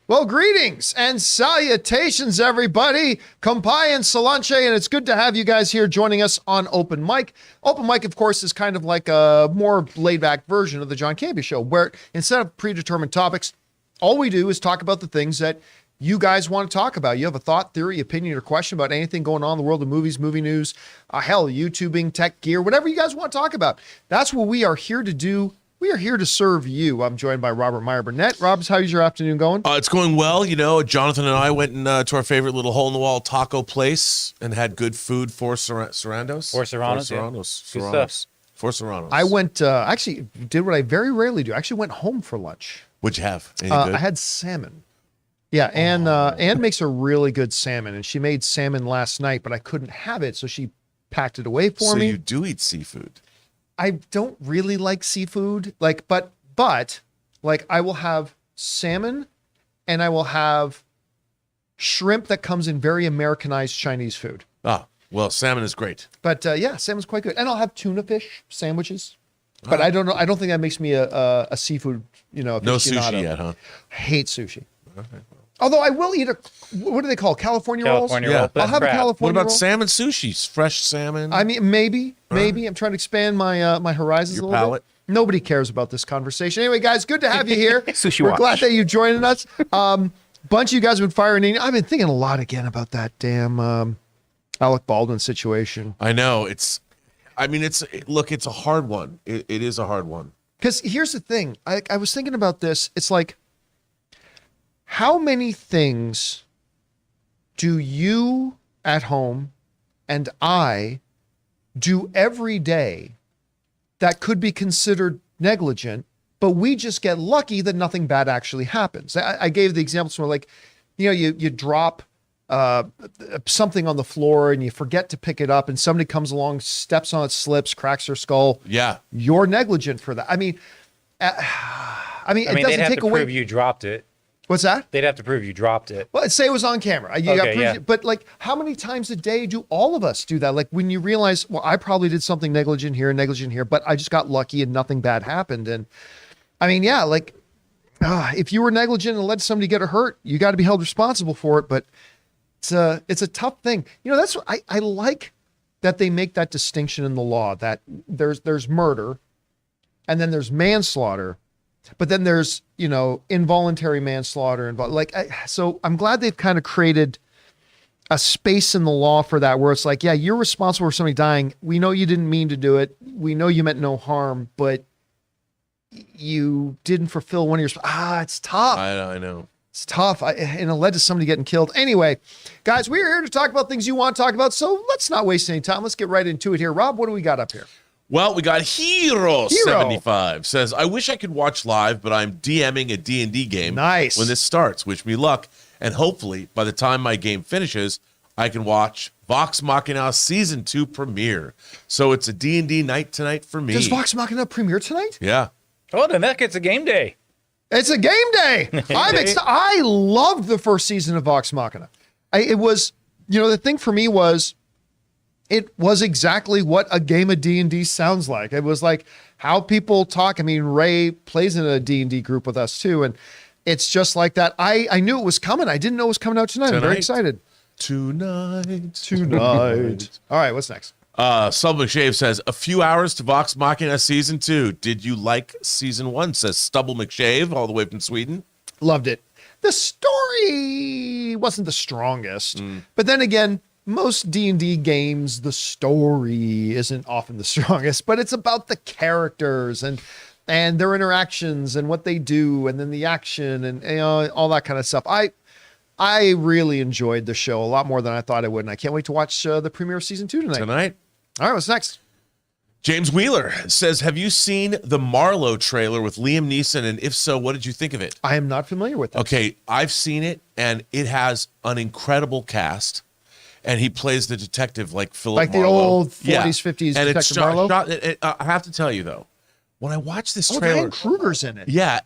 Well, greetings and salutations, everybody. Kampai and Solanche, and it's good to have you guys here joining us on Open Mic. Open Mic, of course, is kind of like a more laid-back version of the John Campea Show, where instead of predetermined topics, all we do is talk about the things that you guys want to talk about. You have a thought, theory, opinion, or question about anything going on in the world of movies, movie news, hell, YouTubing, tech gear, whatever you guys want to talk about. That's what we are here to do. We are here to serve you. I'm joined by Robert Meyer Burnett. Rob's, how's your afternoon going? It's going well. You know, Jonathan and I went to our favorite little hole-in-the-wall taco place and had good food for Serranos. For Serranos. For Serranos. I went, actually did what I very rarely do. I actually went home for lunch. What'd you have? Any good? I had salmon. Yeah, Ann makes a really good salmon, and she made salmon last night, but I couldn't have it, so she packed it away for me. So you do eat seafood? I don't really like seafood, but I will have salmon and I will have shrimp that comes in very Americanized Chinese food. Ah, well, salmon is great. But yeah, salmon's quite good. And I'll have tuna fish sandwiches. But I don't know. I don't think that makes me a seafood, aficionado. No sushi yet, huh? I hate sushi. Okay. Although I will eat what do they call California rolls? California roll. I'll have a California What about roll. salmon sushi? Fresh salmon? I mean, maybe. I'm trying to expand my my horizons Your a little palate? bit. Nobody cares about this conversation. Anyway, guys, good to have you here. Sushi We're watch. glad that you're joining us. Bunch of you guys have been firing in. I've been thinking a lot again about that damn Alec Baldwin situation. I know. It's a hard one. It is a hard one. Because here's the thing. I was thinking about this. It's like, how many things do you at home and I do every day that could be considered negligent, but we just get lucky that nothing bad actually happens? I gave the examples where, like, you drop something on the floor and you forget to pick it up and somebody comes along, steps on it, slips, cracks their skull. Yeah. You're negligent for that. I mean, it doesn't they'd have take to away. prove you dropped it. What's that? They'd have to prove you dropped it. Well, say it was on camera. But like, how many times a day do all of us do that? Like, when you realize, well, I probably did something negligent here, but I just got lucky and nothing bad happened. And I mean, yeah, like, if you were negligent and let somebody get hurt, you got to be held responsible for it. But it's a tough thing. That's what I like, that they make that distinction in the law, that there's murder and then there's manslaughter. But then there's, involuntary manslaughter. So I'm glad they've kind of created a space in the law for that, where it's like, yeah, you're responsible for somebody dying. We know you didn't mean to do it. We know you meant no harm, but you didn't fulfill one of your... it's tough. I know. It's tough. And it led to somebody getting killed. Anyway, guys, we're here to talk about things you want to talk about. So let's not waste any time. Let's get right into it here. Rob, what do we got up here? Well, we got Hero75 says, I wish I could watch live, but I'm DMing a D&D game Nice. when this starts. Wish me luck. And hopefully, by the time my game finishes, I can watch Vox Machina Season 2 premiere. So it's a D&D night tonight for me. Does Vox Machina premiere tonight? Yeah. Oh, then that gets a game day. It's a game day. I loved the first season of Vox Machina. It was, the thing for me was, it was exactly what a game of D&D sounds like. It was like how people talk. I mean, Ray plays in a D&D group with us too, and it's just like that. I knew it was coming. I didn't know it was coming out tonight. I'm very excited. Tonight. All right, what's next? Sub McShave says, a few hours to Vox Machina Season 2. Did you like Season 1? Says Stubble McShave, all the way from Sweden. Loved it. The story wasn't the strongest, but then again, most D&D games, the story isn't often the strongest, but it's about the characters and their interactions and what they do, and then the action and all that kind of stuff. I really enjoyed the show a lot more than I thought I would, and I can't wait to watch the premiere of Season 2 tonight. All right, what's next? James Wheeler says, have you seen the Marlowe trailer with Liam Neeson, and if so, what did you think of it? I am not familiar with that. Okay, I've seen it, and it has an incredible cast. And he plays the detective like Philip Like Marlowe. the old 40s, 50s and Detective Marlowe? I have to tell you, though, when I watch this trailer... Dan Kruger's in it. Yeah,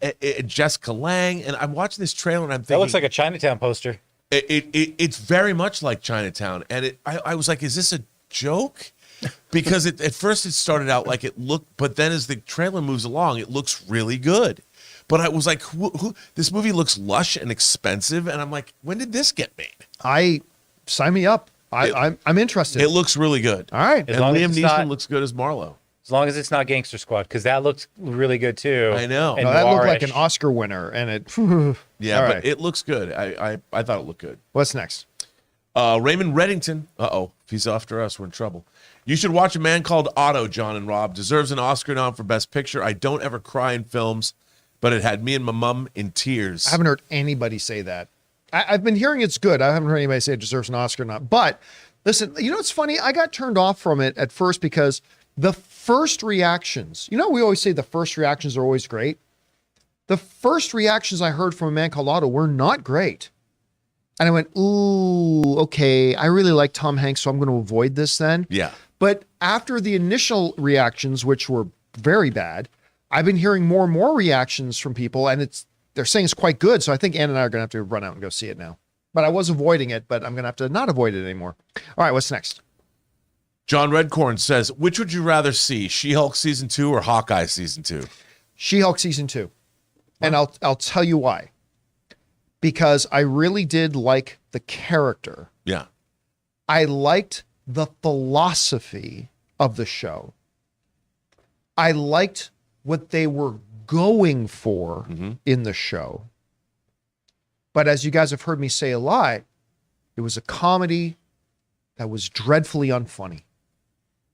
Jessica Lange, and I'm watching this trailer, and I'm thinking... That looks like a Chinatown poster. It's very much like Chinatown, and I was like, is this a joke? Because at first it started out like it looked, but then as the trailer moves along, it looks really good. but I was like, this movie looks lush and expensive, and I'm like, when did this get made? Sign me up. I'm interested. It looks really good. All right. And Liam Neeson looks good as Marlowe. As long as it's not Gangster Squad, because that looks really good too. I know. And No, that looked like noirish. an Oscar winner, and it. Yeah, All but right. it looks good. I thought it looked good. What's next? Raymond Reddington. If he's after us, we're in trouble. You should watch A Man Called Otto, John and Rob. Deserves an Oscar nom for Best Picture. I don't ever cry in films, but it had me and my mum in tears. I haven't heard anybody say that. I've been hearing it's good. I haven't heard anybody say it deserves an Oscar nom. But listen, you know what's funny? I got turned off from it at first because the first reactions, we always say the first reactions are always great. The first reactions I heard from A Man Called Otto were not great. And I went, ooh, okay, I really like Tom Hanks, so I'm going to avoid this then. Yeah. But after the initial reactions, which were very bad, I've been hearing more and more reactions from people, and they're saying it's quite good. So I think Ann and I are going to have to run out and go see it now. But I was avoiding it, but I'm going to have to not avoid it anymore. All right, what's next? John Redcorn says, which would you rather see, She-Hulk Season 2 or Hawkeye Season 2? She-Hulk Season 2. And I'll tell you why. Because I really did like the character. Yeah. I liked the philosophy of the show. I liked what they were going for in the show. But as you guys have heard me say a lot, it was a comedy that was dreadfully unfunny.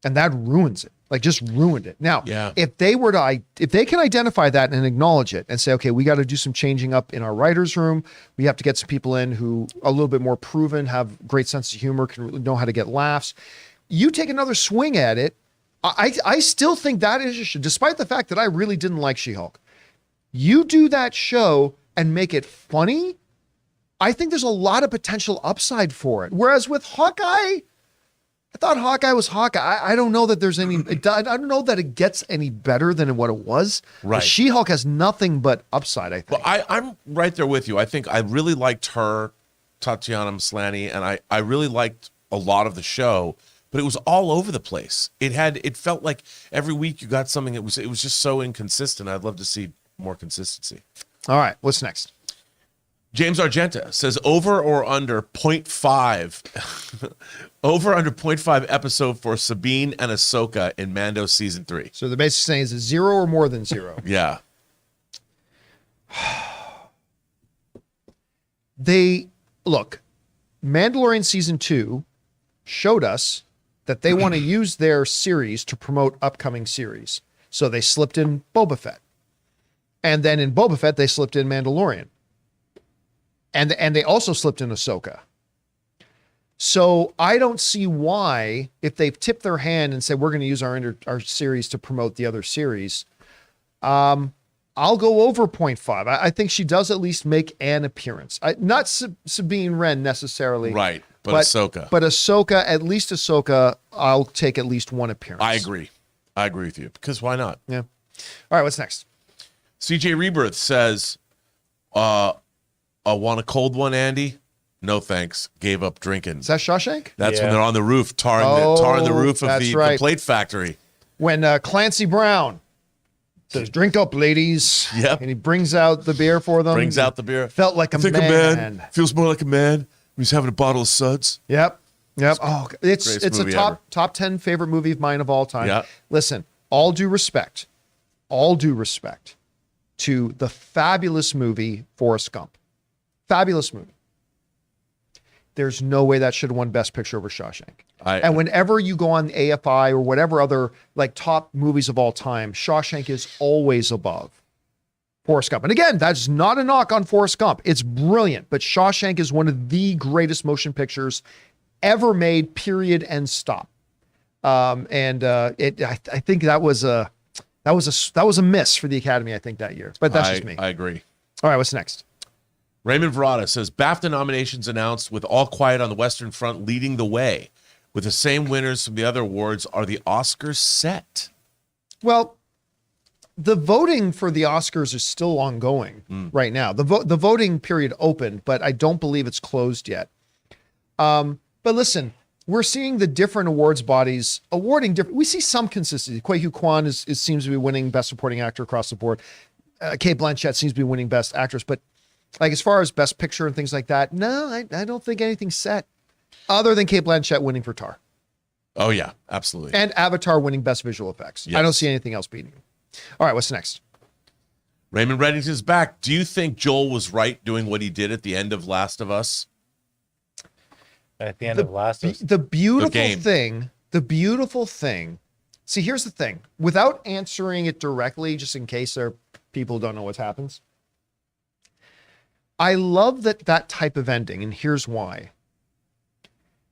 And that ruins it. Like, just ruined it. Now, if they can identify that and acknowledge it and say, okay, we got to do some changing up in our writer's room. We have to get some people in who are a little bit more proven, have great sense of humor, can really know how to get laughs. You take another swing at it. I still think that is a show, despite the fact that I really didn't like She-Hulk. You do that show and make it funny, I think there's a lot of potential upside for it. Whereas with Hawkeye, I thought Hawkeye was Hawkeye. I don't know that there's any, I don't know that it gets any better than what it was. Right. She-Hulk has nothing but upside, I think. Well, I'm right there with you. I think I really liked her, Tatiana Maslany, and I really liked a lot of the show, but it was all over the place. It felt like every week you got something. It was just so inconsistent. I'd love to see more consistency. All right, what's next? James Argenta says over or under 0.5 over under 0.5 episode for Sabine and Ahsoka in Mando season 3. So the basic saying is a 0 or more than 0. Yeah. Look, Mandalorian season 2 showed us that they want to use their series to promote upcoming series. So they slipped in Boba Fett. And then in Boba Fett, they slipped in Mandalorian. And they also slipped in Ahsoka. So I don't see why, if they've tipped their hand and said, we're going to use our series to promote the other series, I'll go over 0.5. I think she does at least make an appearance. Not Sabine Wren necessarily. Right, but Ahsoka. But Ahsoka, at least Ahsoka, I'll take at least one appearance. I agree with you, because why not? Yeah. All right, what's next? CJ Rebirth says, want a cold one, Andy? No thanks. Gave up drinking. Is that Shawshank? That's when they're on the roof, tarring the roof of the plate factory. When Clancy Brown says, drink up, ladies. Yep. And he brings out the beer for them. Brings out the beer. Felt like a man. Feels more like a man when he's having a bottle of suds. Yep. Oh, it's a movie top 10 favorite movie of mine of all time. Yeah. Listen, all due respect to the fabulous movie Forrest Gump. Fabulous movie. There's no way that should have won Best Picture over Shawshank. And whenever you go on AFI or whatever other like top movies of all time, Shawshank is always above Forrest Gump. And again, that's not a knock on Forrest Gump. It's brilliant, but Shawshank is one of the greatest motion pictures ever made, period, and stop. I think that was a miss for the Academy, I think, that year. But that's just me. I agree. All right, what's next? Raymond Verrata says, BAFTA nominations announced with All Quiet on the Western Front leading the way. With the same winners from the other awards, are the Oscars set? Well, the voting for the Oscars is still ongoing right now. The voting period opened, but I don't believe it's closed yet. But listen, we're seeing the different awards bodies awarding different. We see some consistency. Ke Huy Quan seems to be winning Best Supporting Actor across the board. Cate Blanchett seems to be winning Best Actress, but like as far as Best Picture and things like that, no, I don't think anything's set other than Cate Blanchett winning for Tar. Oh yeah, absolutely. And Avatar winning Best Visual Effects. Yes. I don't see anything else beating him. All right, what's next? Raymond Reddington's back. Do you think Joel was right doing what he did at the end of Last of Us? At the end of Last of Us? The beautiful thing. See, here's the thing. Without answering it directly, just in case there are people who don't know what happens, I love that type of ending, and here's why.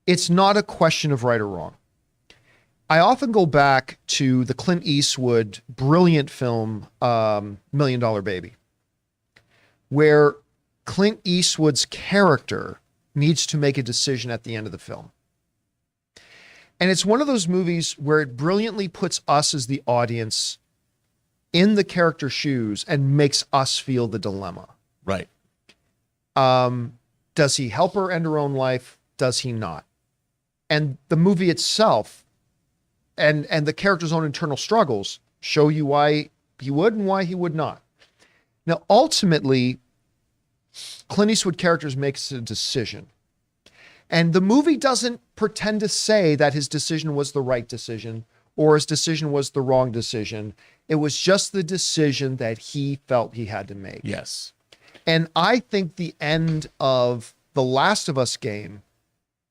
It's not a question of right or wrong. I often go back to the Clint Eastwood brilliant film, $1 Million Baby, where Clint Eastwood's character needs to make a decision at the end of the film. And it's one of those movies where it brilliantly puts us as the audience in the character's shoes and makes us feel the dilemma. Right. Does he help her end her own life? Does he not? And the movie itself and the character's own internal struggles show you why he would and why he would not. Now, ultimately, Clint Eastwood characters makes a decision. And the movie doesn't pretend to say that his decision was the right decision or his decision was the wrong decision. It was just the decision that he felt he had to make. Yes. And I think the end of the Last of Us game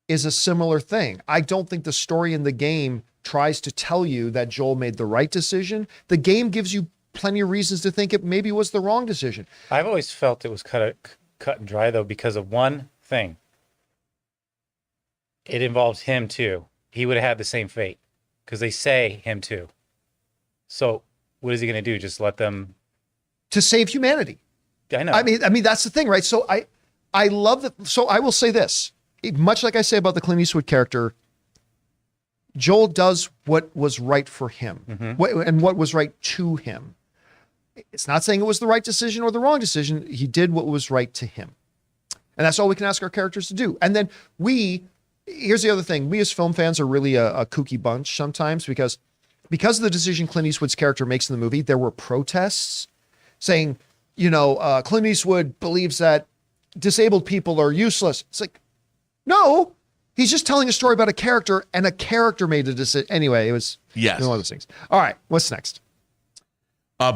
is a similar thing. I don't think the story in the game tries to tell you that Joel made the right decision. The game gives you plenty of reasons to think it maybe was the wrong decision. I've always felt it was cut and dry, though, because of one thing. It involves him, too. He would have had the same fate because they say him, too. So what is he going to do? Just let them... To save humanity. I know. I mean, that's the thing, right? So I love that. So I will say this, much like I say about the Clint Eastwood character, Joel does what was right for him and what was right to him. It's not saying it was the right decision or the wrong decision. He did what was right to him. And that's all we can ask our characters to do. And then here's the other thing. We as film fans are really a kooky bunch sometimes because of the decision Clint Eastwood's character makes in the movie, there were protests saying, Clint Eastwood believes that disabled people are useless. It's like, no, he's just telling a story about a character and a character made a decision. Anyway, it was one of those things. All right, what's next?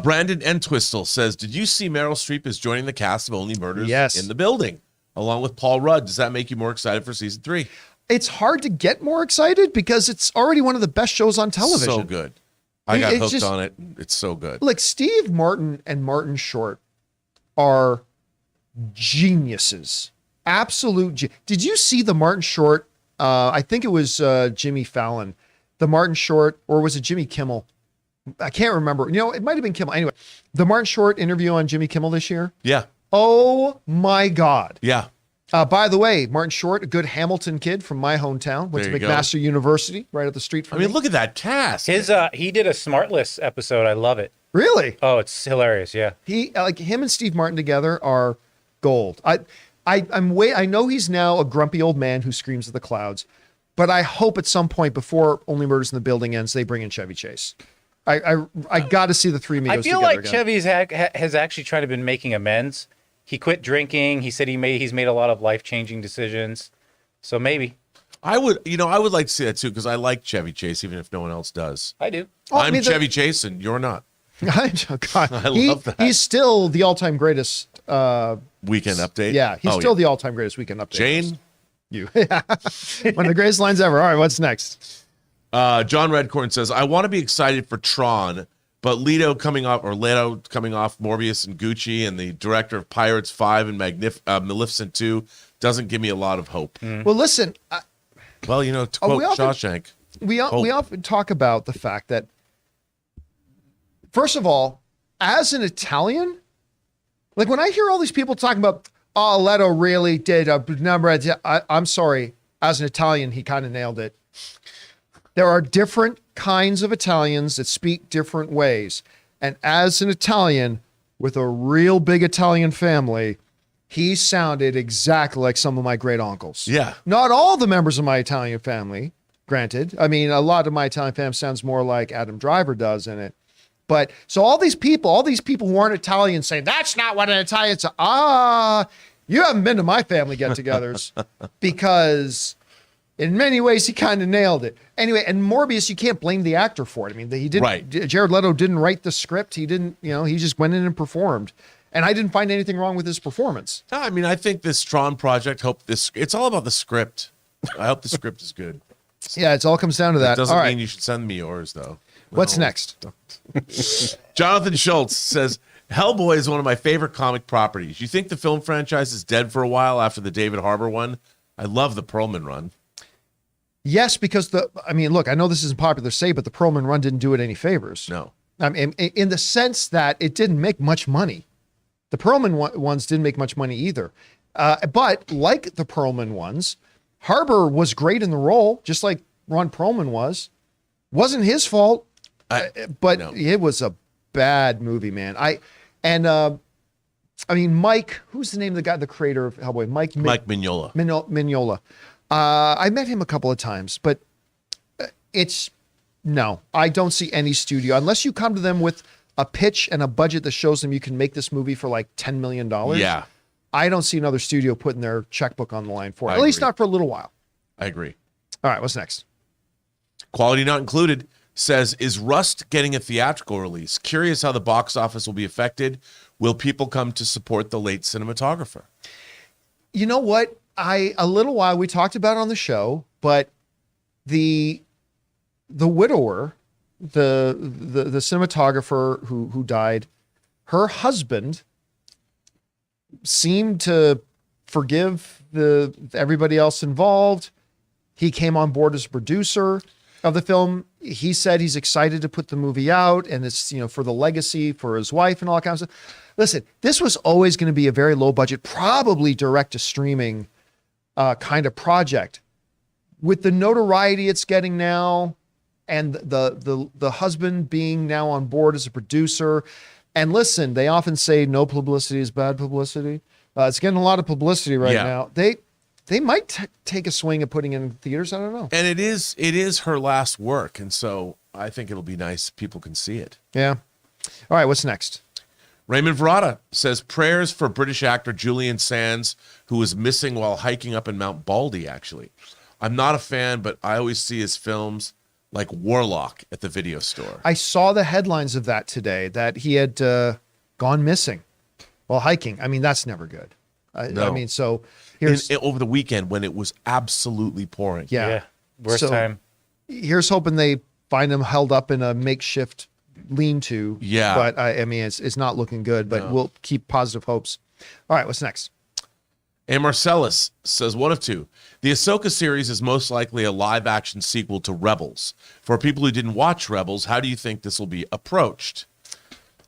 Brandon Entwistle says, did you see Meryl Streep is joining the cast of Only Murders in the Building, along with Paul Rudd? Does that make you more excited for season 3? It's hard to get more excited because it's already one of the best shows on television. So good. I got hooked on it. It's so good. Look, Steve Martin and Martin Short are geniuses. Absolute. Did you see the Martin Short? I think it was Jimmy Fallon. The Martin Short, or was it Jimmy Kimmel? I can't remember. It might have been Kimmel. Anyway, the Martin Short interview on Jimmy Kimmel this year. Yeah. Oh my God. Yeah. By the way, Martin Short, a good Hamilton kid from my hometown, went to McMaster University, right up the street from me. Look at that cast. He did a Smartless episode. I love it. Really? Oh, it's hilarious. Yeah. Him and Steve Martin together are gold. I know he's now a grumpy old man who screams at the clouds, but I hope at some point before Only Murders in the Building ends, they bring in Chevy Chase. I got to see the three amigos together. I feel like again. Chevy has actually tried to been making amends. He quit drinking. He said he's made a lot of life-changing decisions. So maybe. I would like to see that too, because I like Chevy Chase, even if no one else does. I do. I'm Chevy Chase and you're not. God, I love that. He's still the all-time greatest Weekend Update. Yeah, he's still the all-time greatest Weekend Update. Jane? You. One of the greatest lines ever. All right, what's next? John Redcorn says, I want to be excited for Tron, but Leto coming off Morbius and Gucci, and the director of Pirates 5 and Maleficent 2 doesn't give me a lot of hope. Well, listen. To quote Shawshank. We often talk about the fact that, first of all, as an Italian, like when I hear all these people talking about, oh, Leto really did a number, I'm sorry. As an Italian, he kind of nailed it. There are different kinds of Italians that speak different ways. And as an Italian with a real big Italian family, he sounded exactly like some of my great uncles. Yeah. Not all the members of my Italian family, granted. I mean, a lot of my Italian family sounds more like Adam Driver does in it. But so all these people who aren't Italian saying, that's not what an Italian's, you haven't been to my family get-togethers because in many ways he kind of nailed it. Anyway, and Morbius, you can't blame the actor for it. I mean, he didn't, Right. Jared Leto didn't write the script. He didn't, he just went in and performed. And I didn't find anything wrong with his performance. No, I mean, I think this Tron project, it's all about the script. I hope the script is good. Yeah, it all comes down to that. It doesn't all mean right. you should send me yours, though. What's next? Jonathan Schultz says, Hellboy is one of my favorite comic properties. You think the film franchise is dead for a while after the David Harbour one? I love the Perlman run. Yes, because look, I know this isn't popular to say, but the Perlman run didn't do it any favors. No. I mean, in the sense that it didn't make much money. The Perlman ones didn't make much money either. But like the Perlman ones, Harbour was great in the role, just like Ron Perlman was. Wasn't his fault, but no. It was a bad movie, man. Mike, who's the name of the guy, the creator of Hellboy? Mike Mignola. Mignola. I met him a couple of times, but no, I don't see any studio, unless you come to them with a pitch and a budget that shows them you can make this movie for like $10 million. Yeah. I don't see another studio putting their checkbook on the line for it. I At least agree. not for a little while. I agree. All right, what's next? Quality Not Included says, is Rust getting a theatrical release? Curious how the box office will be affected. Will people come to support the late cinematographer? You know what? A little while we talked about it on the show, but the widower, the cinematographer who died, her husband seemed to forgive everybody else involved. He came on board as a producer of the film. He said he's excited to put the movie out, and it's, for the legacy for his wife and all that kind of stuff. Listen, this was always going to be a very low budget, probably direct to streaming kind of project. With the notoriety it's getting now, and the husband being now on board as a producer. And listen, they often say no publicity is bad publicity. It's getting a lot of publicity right now. They might take a swing at putting it in theaters. I don't know. And it is her last work, and so I think it'll be nice if people can see it. Yeah. All right, what's next? Raymond Verrata says, prayers for British actor Julian Sands, who was missing while hiking up in Mount Baldy, actually. I'm not a fan, but I always see his films like Warlock at the video store. I saw the headlines of that today, that he had gone missing while hiking. I mean, that's never good. No. I mean, so here's... over the weekend when it was absolutely pouring. Yeah. Worst time. Here's hoping they find him held up in a makeshift lean-to. Yeah. But it's not looking good, but we'll keep positive hopes. All right, what's next? And Marcellus says, one of two. The Ahsoka series is most likely a live-action sequel to Rebels. For people who didn't watch Rebels, how do you think this will be approached?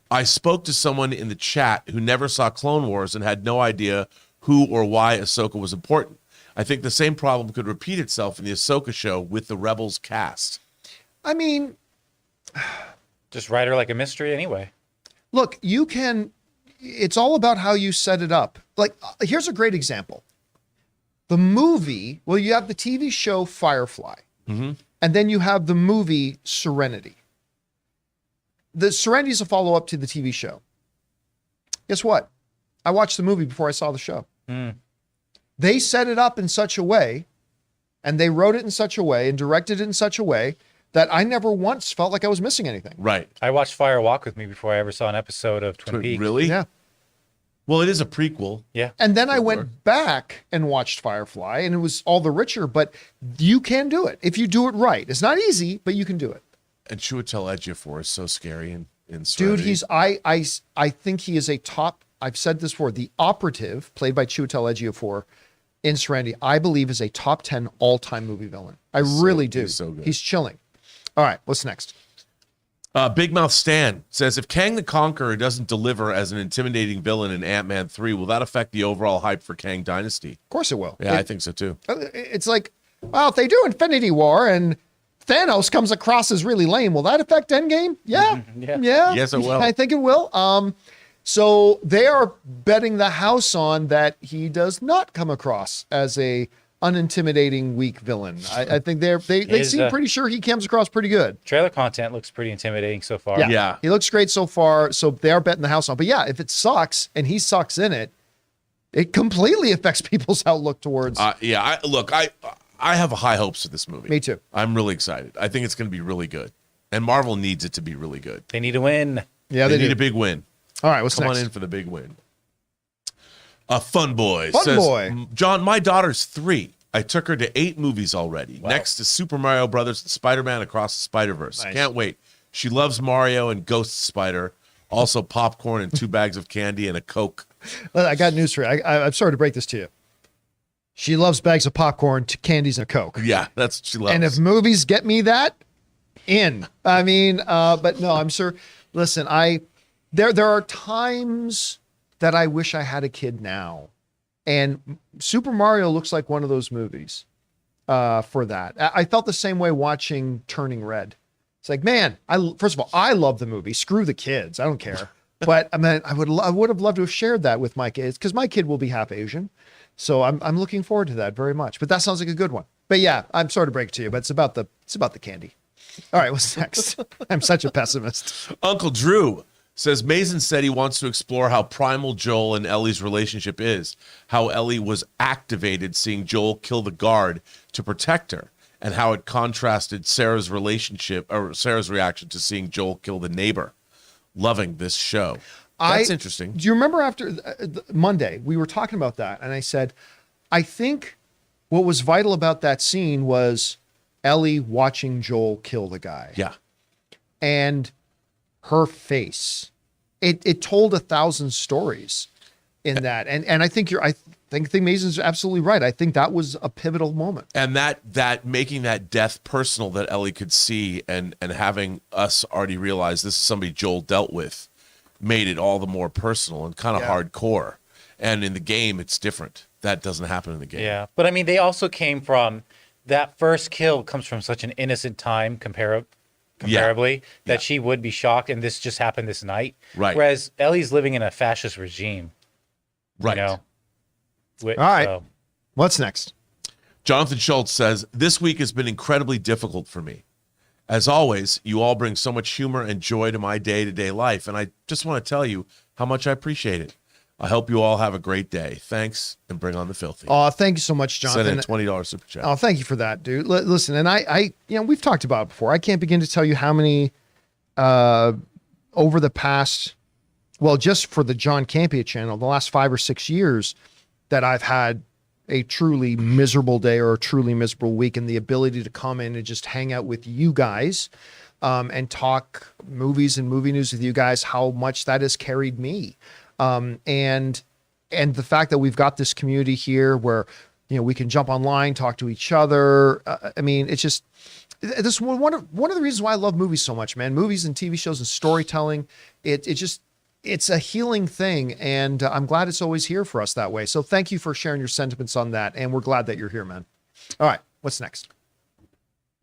I spoke to someone in the chat who never saw Clone Wars and had no idea who or why Ahsoka was important. I think the same problem could repeat itself in the Ahsoka show with the Rebels cast. I mean... Just write her like a mystery anyway. Look, it's all about how you set it up. Like, here's a great example. The movie, you have the TV show Firefly, and then you have the movie Serenity. The Serenity is a follow-up to the TV show. Guess what? I watched the movie before I saw the show. They set it up in such a way, and they wrote it in such a way, and directed it in such a way that I never once felt like I was missing anything. Right. I watched Fire Walk with Me before I ever saw an episode of Twin Peaks. Really? Yeah. Well, it is a prequel. Yeah. And then I went back and watched Firefly, and it was all the richer, but you can do it if you do it right. It's not easy, but you can do it. And Chiwetel Ejiofor is so scary in Dude, Serenity. I think he is a top, I've said this before, the operative played by Chiwetel Ejiofor in Serenity, I believe is a top 10 all-time movie villain. I really do. He's so good. He's chilling. All right, what's next? Big Mouth Stan says, if Kang the Conqueror doesn't deliver as an intimidating villain in Ant-Man 3, will that affect the overall hype for Kang Dynasty? Of course it will. Yeah, I think so too. It's like, well, if they do Infinity War and Thanos comes across as really lame, will that affect Endgame? Yeah. Yeah. Yes, it will. I think it will. So they are betting the house on that he does not come across as a unintimidating, weak villain. I think they seem pretty sure he comes across pretty good. Trailer content looks pretty intimidating so far. Yeah. He looks great so far. So they are betting the house on. But yeah, if it sucks and he sucks in it, it completely affects people's outlook towards. I have high hopes for this movie. Me too. I'm really excited. I think it's going to be really good. And Marvel needs it to be really good. They need a win. Yeah, they need a big win. All right, what's Come next? on in for the big win. Fun Boy Fun says, Boy. John, my daughter's 3. I took her to 8 movies already. Wow. Next to Super Mario Brothers and Spider-Man Across the Spider-Verse. Nice. Can't wait. She loves Mario and Ghost Spider. Also popcorn and 2 bags of candy and a Coke. I got news for you. I'm sorry to break this to you. She loves bags of popcorn, candies, and a Coke. Yeah, that's what she loves. And if movies get me that, I mean, but no, I'm sure. Listen, there are times that I wish I had a kid now, and Super Mario looks like one of those movies for that. I felt the same way watching Turning Red. It's like, man, first of all, I love the movie. Screw the kids, I don't care. But I mean, I would have loved to have shared that with my kids because my kid will be half Asian, so I'm looking forward to that very much. But that sounds like a good one. But yeah, I'm sorry to break it to you, but it's about the candy. All right, what's next? I'm such a pessimist. Uncle Drew says Mazin said he wants to explore how primal Joel and Ellie's relationship is, how Ellie was activated seeing Joel kill the guard to protect her, and how it contrasted Sarah's reaction to seeing Joel kill the neighbor. Loving this show. That's interesting. Do you remember after Monday, we were talking about that, and I said, I think what was vital about that scene was Ellie watching Joel kill the guy. Yeah. And her face. It told 1,000 stories in that. And I think I think Mason's absolutely right. I think that was a pivotal moment. And that making that death personal that Ellie could see and having us already realize this is somebody Joel dealt with made it all the more personal and kind of hardcore. And in the game, it's different. That doesn't happen in the game. Yeah. But I mean, they also came from that first kill comes from such an innocent time comparably that she would be shocked. And this just happened this night. Right. Whereas Ellie's living in a fascist regime. Right. You know? All right. What's next? Jonathan Schultz says, this week has been incredibly difficult for me. As always, you all bring so much humor and joy to my day-to-day life, and I just want to tell you how much I appreciate it. I hope you all have a great day. Thanks, and bring on the filthy. Oh, thank you so much, Jonathan. Send in $20 super chat. Oh, thank you for that, dude. Listen, and I we've talked about it before. I can't begin to tell you how many over the past, just for the John Campea channel, the last 5 or 6 years that I've had a truly miserable day or a truly miserable week, and the ability to come in and just hang out with you guys and talk movies and movie news with you guys, how much that has carried me. And the fact that we've got this community here where, we can jump online, talk to each other. I mean, it's just, this is one of the reasons why I love movies so much, man. Movies and TV shows and storytelling. It's a healing thing, and I'm glad it's always here for us that way. So thank you for sharing your sentiments on that, and we're glad that you're here, man. All right, what's next?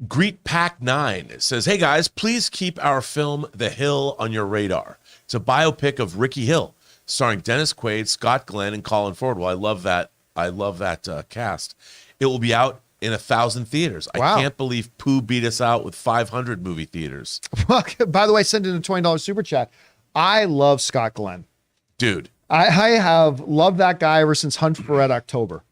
Greet Pack 9 says, hey guys, please keep our film The Hill on your radar. It's a biopic of Ricky Hill, starring Dennis Quaid, Scott Glenn, and Colin Ford. Well, I love that cast. It will be out in 1,000 theaters. Wow. I can't believe Pooh beat us out with 500 movie theaters. By the way, send in a $20 super chat. I love Scott Glenn. Dude. I have loved that guy ever since Hunt for Red October.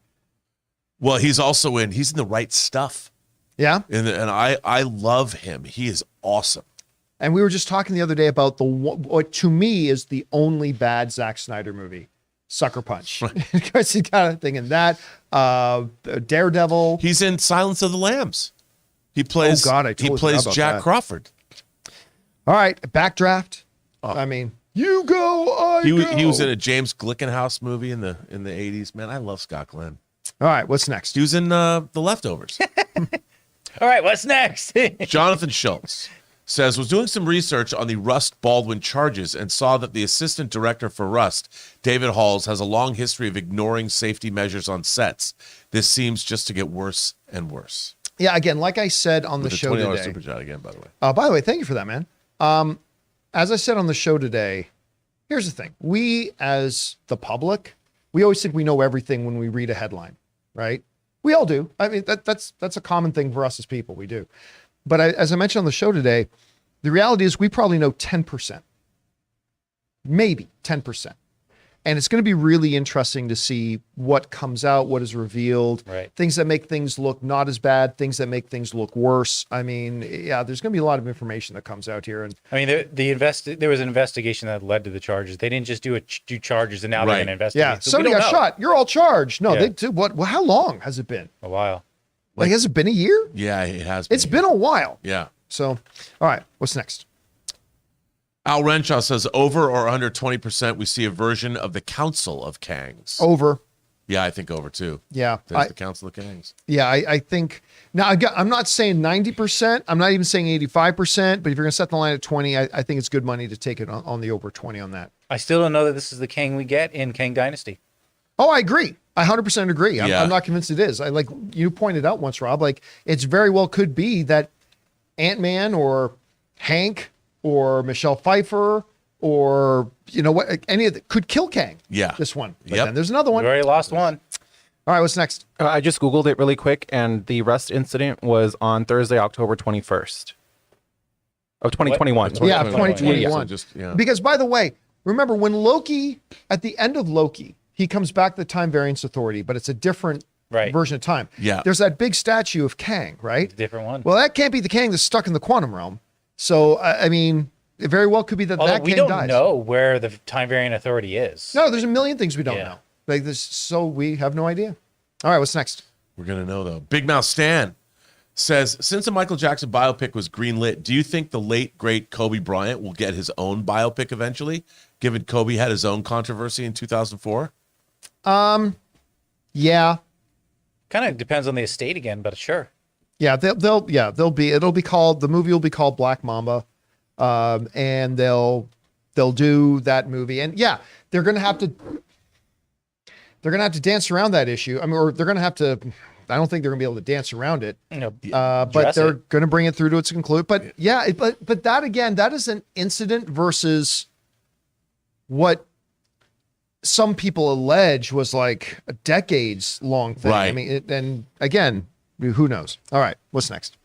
Well, he's in The Right Stuff. Yeah. And I love him. He is awesome. And we were just talking the other day about what to me is the only bad Zack Snyder movie, Sucker Punch. Because he got a thing in that. Daredevil. He's in Silence of the Lambs. He plays Jack Crawford. All right, Backdraft. I mean, you go, He was in a James Glickenhaus movie in the 80s. Man, I love Scott Glenn. All right, what's next? He was in The Leftovers. All right, what's next? Jonathan Schultz says, was doing some research on the Rust Baldwin charges and saw that the assistant director for Rust, David Halls, has a long history of ignoring safety measures on sets. This seems just to get worse and worse. Yeah, again, like I said on the show today. Super chat again, by the way. By the way, thank you for that, man. As I said on the show today, here's the thing. We, as the public, we always think we know everything when we read a headline, right? We all do. I mean, that's a common thing for us as people. We do. But as I mentioned on the show today, the reality is we probably know 10%, maybe 10%. And it's going to be really interesting to see what comes out, what is revealed, things that make things look not as bad, things that make things look worse. I mean, yeah, there's going to be a lot of information that comes out here. And I mean, there was an investigation that led to the charges. They didn't just do charges and now they're going to investigate. Yeah, somebody got shot. You're all charged. No, they did what? Well, how long has it been? A while. Like, has it been a year? Yeah, it has been. It's been a while. Yeah. So, all right, what's next? Al Renshaw says, over or under 20%, we see a version of the Council of Kangs. Over. Yeah, I think over too. Yeah. There's the Council of Kangs. Yeah, I think, now I'm not saying 90%. I'm not even saying 85%, but if you're going to set the line at 20, I think it's good money to take it on the over 20 on that. I still don't know that this is the Kang we get in Kang Dynasty. Oh, I agree. I 100% agree. I'm not convinced it is. Like you pointed out once, Rob, like it's very well could be that Ant-Man or Hank or Michelle Pfeiffer, or you know what, any of it could kill Kang. Yeah, this one. But then there's another one. We already lost one. All right, what's next? I just Googled it really quick, and the Rust incident was on Thursday, October 21st of 2021. What? Yeah, 2021. Yeah. Because by the way, remember when Loki, at the end of Loki, he comes back to the Time Variance Authority, but it's a different version of time. Yeah. There's that big statue of Kang, right? It's a different one. Well, that can't be the Kang that's stuck in the quantum realm. So, I mean, it very well could be that Although that we Kang don't dies. know where the Time Variant Authority is. No, there's a million things we don't know. Like this, so we have no idea. All right, what's next? We're going to know, though. Big Mouth Stan says, since a Michael Jackson biopic was greenlit, do you think the late, great Kobe Bryant will get his own biopic eventually, given Kobe had his own controversy in 2004? Yeah. Kind of depends on the estate again, but sure. Yeah, it'll be called, the movie will be called Black Mamba. And they'll do that movie. And yeah, they're going to have to dance around that issue. I mean, or they're going to have to, I don't think they're going to be able to dance around it. But they're going to bring it through to its conclude. But yeah, but that again, that is an incident versus what some people allege was like a decades long thing. Right. I mean, and again, who knows? All right, what's next?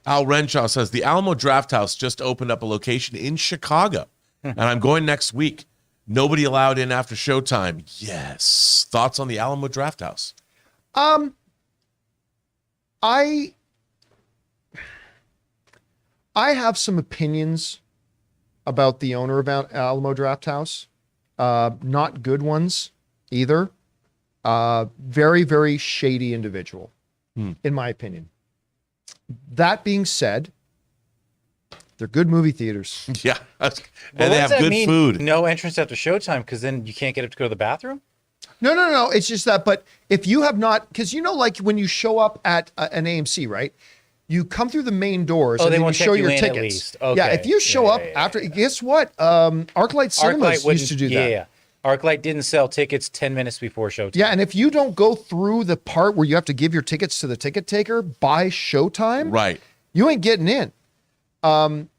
Al Renshaw says, the Alamo Drafthouse just opened up a location in Chicago, and I'm going next week. Nobody allowed in after showtime. Yes. Thoughts on the Alamo Drafthouse? I have some opinions about the owner of Alamo Drafthouse. Not good ones either. Very, very shady individual, in my opinion. That being said, they're good movie theaters. Yeah. And they have good food. No entrance after showtime, because then you can't get up to go to the bathroom? No. It's just that, but if you have not, because you know, like when you show up at an AMC, right? You come through the main doors and then you show your tickets. At least. Okay. Yeah, if you show up after, guess what? ArcLight Cinemas used to do that. Yeah. ArcLight didn't sell tickets 10 minutes before showtime. Yeah, and if you don't go through the part where you have to give your tickets to the ticket taker by showtime, right, you ain't getting in. And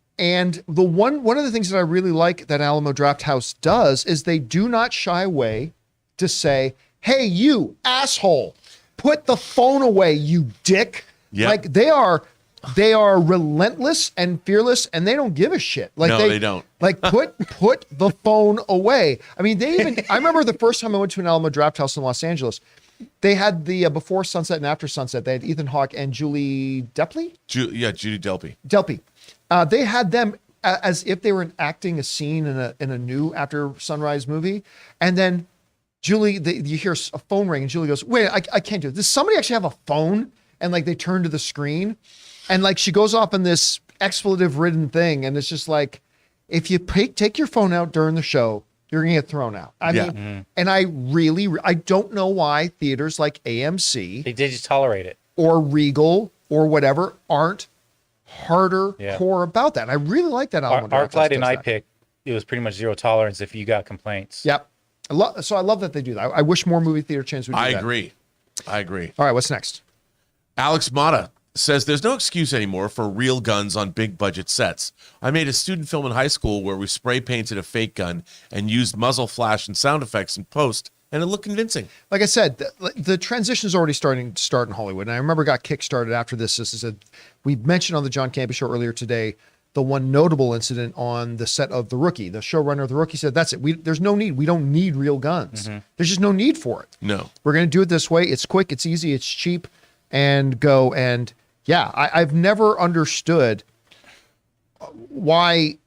the one of the things that I really like that Alamo Drafthouse does is they do not shy away to say, "Hey, you asshole, put the phone away, you dick." Yep. Like they are relentless and fearless, and they don't give a shit. Like no, they don't. Like put the phone away. I mean, I remember the first time I went to an Alamo Drafthouse in Los Angeles. They had the before sunset and after sunset. They had Ethan Hawke and Julie Delpy. Judy Delpy. They had them as if they were acting a scene in a new after sunrise movie, and then Julie, you hear a phone ring, and Julie goes, "Wait, I can't do it. Does somebody actually have a phone?" And like they turn to the screen, and like she goes off in this expletive-ridden thing, and it's just like, if you take your phone out during the show, you're gonna get thrown out. I mean, and I don't know why theaters like AMC, they just tolerate it, or Regal, or whatever, aren't harder core about that. I really like that Alamo Drafthouse. ArcLight and iPick, it was pretty much zero tolerance if you got complaints. Yep. So I love that they do that. I wish more movie theater chains would do that. I agree. All right, what's next? Alex Mata says, there's no excuse anymore for real guns on big budget sets. I made a student film in high school where we spray painted a fake gun and used muzzle flash and sound effects in post, and it looked convincing. Like I said, the transition is already starting to start in Hollywood. And I remember it got kickstarted after this. This is we mentioned on the John Campea Show earlier today, the one notable incident on the set of The Rookie. The showrunner of The Rookie said, that's it. There's no need. We don't need real guns. There's just no need for it. No. We're going to do it this way. It's quick, it's easy, it's cheap, and go. And yeah, I've never understood why